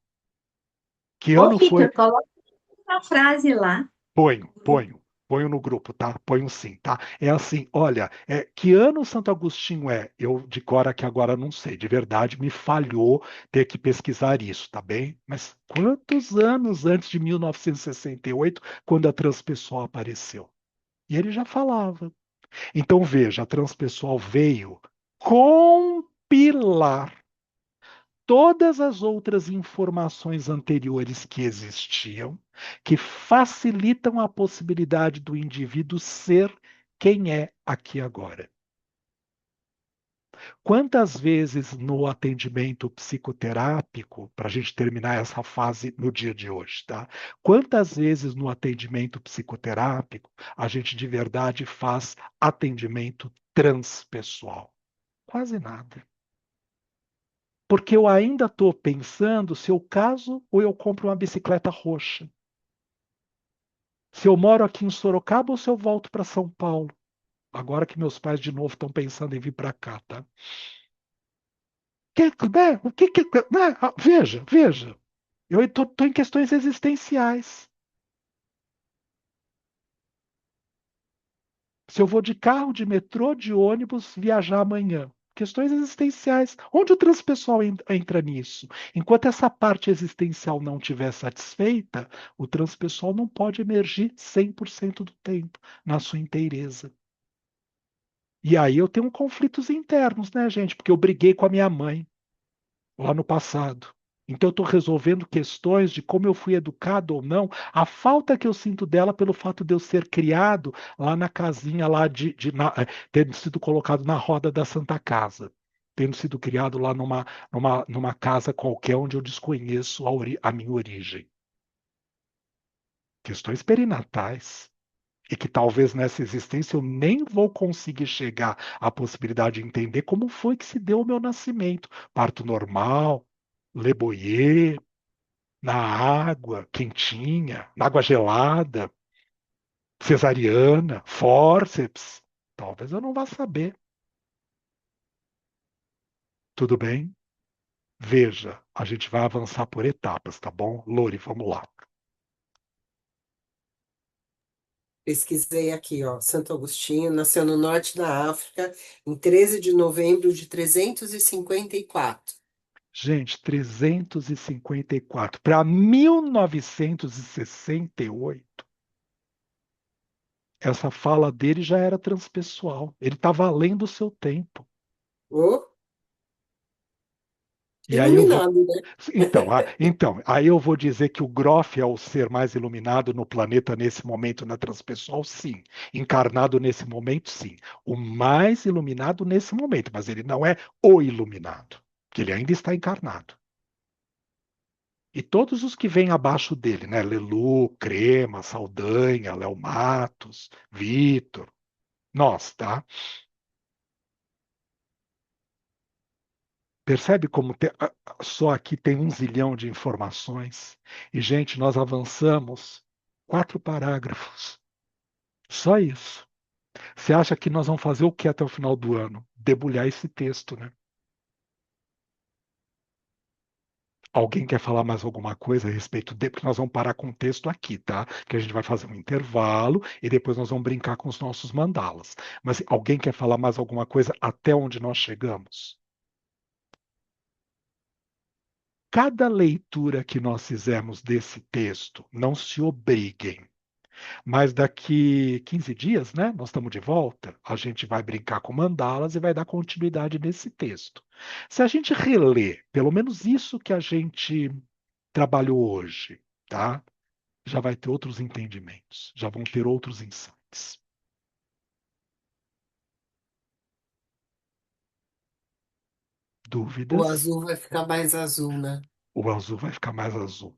Que Ô, ano foi? Victor, coloca uma frase lá. Ponho no grupo, tá? Ponho sim, tá? É assim, olha, que ano Santo Agostinho é? Eu de cor aqui agora não sei, de verdade me falhou ter que pesquisar isso, tá bem? Mas quantos anos antes de 1968, quando a transpessoal apareceu? E ele já falava. Então veja, a transpessoal veio compilar todas as outras informações anteriores que existiam, que facilitam a possibilidade do indivíduo ser quem é aqui agora. Quantas vezes no atendimento psicoterápico, para a gente terminar essa fase no dia de hoje, tá? Quantas vezes no atendimento psicoterápico a gente de verdade faz atendimento transpessoal? Quase nada. Porque eu ainda estou pensando se eu caso ou eu compro uma bicicleta roxa. Se eu moro aqui em Sorocaba ou se eu volto para São Paulo. Agora que meus pais de novo estão pensando em vir para cá, tá? Né? O que, né? Veja. Eu estou em questões existenciais. Se eu vou de carro, de metrô, de ônibus, viajar amanhã. Questões existenciais. Onde o transpessoal entra nisso? Enquanto essa parte existencial não estiver satisfeita, o transpessoal não pode emergir 100% do tempo, na sua inteireza. E aí eu tenho conflitos internos, né, gente? Porque eu briguei com a minha mãe lá no passado. Então eu estou resolvendo questões de como eu fui educado ou não, a falta que eu sinto dela pelo fato de eu ser criado lá na casinha lá tendo sido colocado na roda da Santa Casa, tendo sido criado lá numa casa qualquer onde eu desconheço a minha origem. Questões perinatais. E que talvez nessa existência eu nem vou conseguir chegar à possibilidade de entender como foi que se deu o meu nascimento. Parto normal, Le Boyer, na água quentinha, na água gelada, cesariana, fórceps. Talvez eu não vá saber. Tudo bem? Veja, a gente vai avançar por etapas, tá bom? Lori, vamos lá. Pesquisei aqui, ó. Santo Agostinho nasceu no norte da África em 13 de novembro de 354. Gente, 354 para 1968. Essa fala dele já era transpessoal. Ele estava além do seu tempo. Ô, E aí eu vou. iluminado, né? Então, aí eu vou dizer que o Groff é o ser mais iluminado no planeta nesse momento na transpessoal, sim. Encarnado nesse momento, sim. O mais iluminado nesse momento, mas ele não é o iluminado, porque ele ainda está encarnado. E todos os que vêm abaixo dele, né? Lelu, Crema, Saldanha, Léo Matos, Vitor, nós, tá? Percebe como só aqui tem 1 zilhão de informações? E, gente, nós avançamos 4 parágrafos. Só isso. Você acha que nós vamos fazer o que até o final do ano? Debulhar esse texto, né? Alguém quer falar mais alguma coisa a respeito de... Porque nós vamos parar com o texto aqui, tá? Que a gente vai fazer um intervalo e depois nós vamos brincar com os nossos mandalas. Mas alguém quer falar mais alguma coisa até onde nós chegamos? Cada leitura que nós fizermos desse texto, não se obriguem. Mas daqui 15 dias, né? Nós estamos de volta. A gente vai brincar com mandalas e vai dar continuidade nesse texto. Se a gente reler, pelo menos isso que a gente trabalhou hoje, tá? Já vai ter outros entendimentos, já vão ter outros insights. O Dúvidas? azul vai ficar mais azul, né? O azul vai ficar mais azul.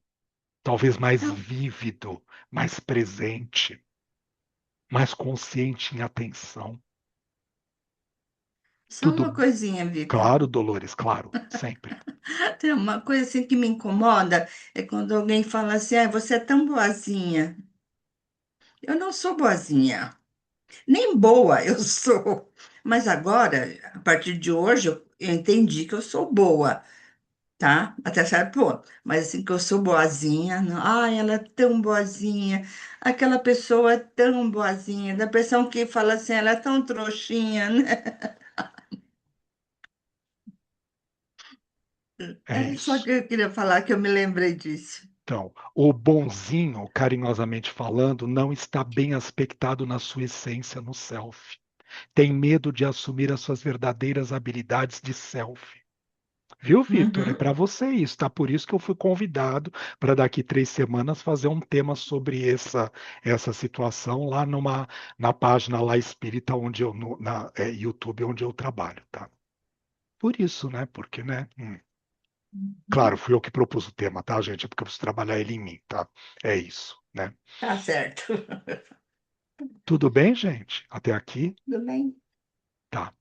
Talvez mais Não, vívido, mais presente, mais consciente em atenção. só uma Tudo coisinha, Vitor. claro, Dolores, claro, sempre. Tem uma coisa assim que me incomoda, é quando alguém fala assim, ah, você é tão boazinha. Eu não sou boazinha, nem boa eu sou. Mas agora, a partir de hoje, eu entendi que eu sou boa, tá? Até certo ponto. Mas assim que eu sou boazinha, não. Ai, ela é tão boazinha. Aquela pessoa é tão boazinha. Da pessoa que fala assim, ela é tão trouxinha, né? É É só isso. que eu queria falar que eu me lembrei disso. Então, o bonzinho, carinhosamente falando, não está bem aspectado na sua essência, no self. Tem medo de assumir as suas verdadeiras habilidades de self. Viu, Vitor? É Uhum. para você isso, tá? Por isso que eu fui convidado para daqui 3 semanas fazer um tema sobre essa situação lá na página lá espírita onde eu na YouTube onde eu trabalho, tá? Por isso, né? Porque, né? Claro, fui eu que propus o tema, tá, gente? É porque eu preciso trabalhar ele em mim, tá? É isso, né? Tá certo. Tudo bem, gente? Até aqui? Tudo bem. Tá.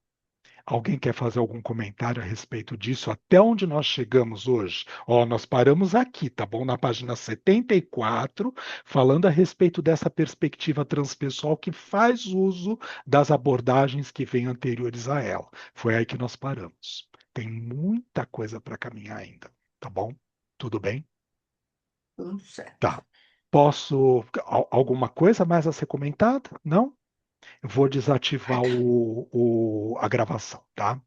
Alguém quer fazer algum comentário a respeito disso? Até onde nós chegamos hoje? Ó, nós paramos aqui, tá bom? Na página 74, falando a respeito dessa perspectiva transpessoal que faz uso das abordagens que vêm anteriores a ela. Foi aí que nós paramos. Tem muita coisa para caminhar ainda, tá bom? Tudo bem? Tudo certo. Tá. Posso. Alguma coisa mais a ser comentada? Não? Vou desativar a gravação, tá?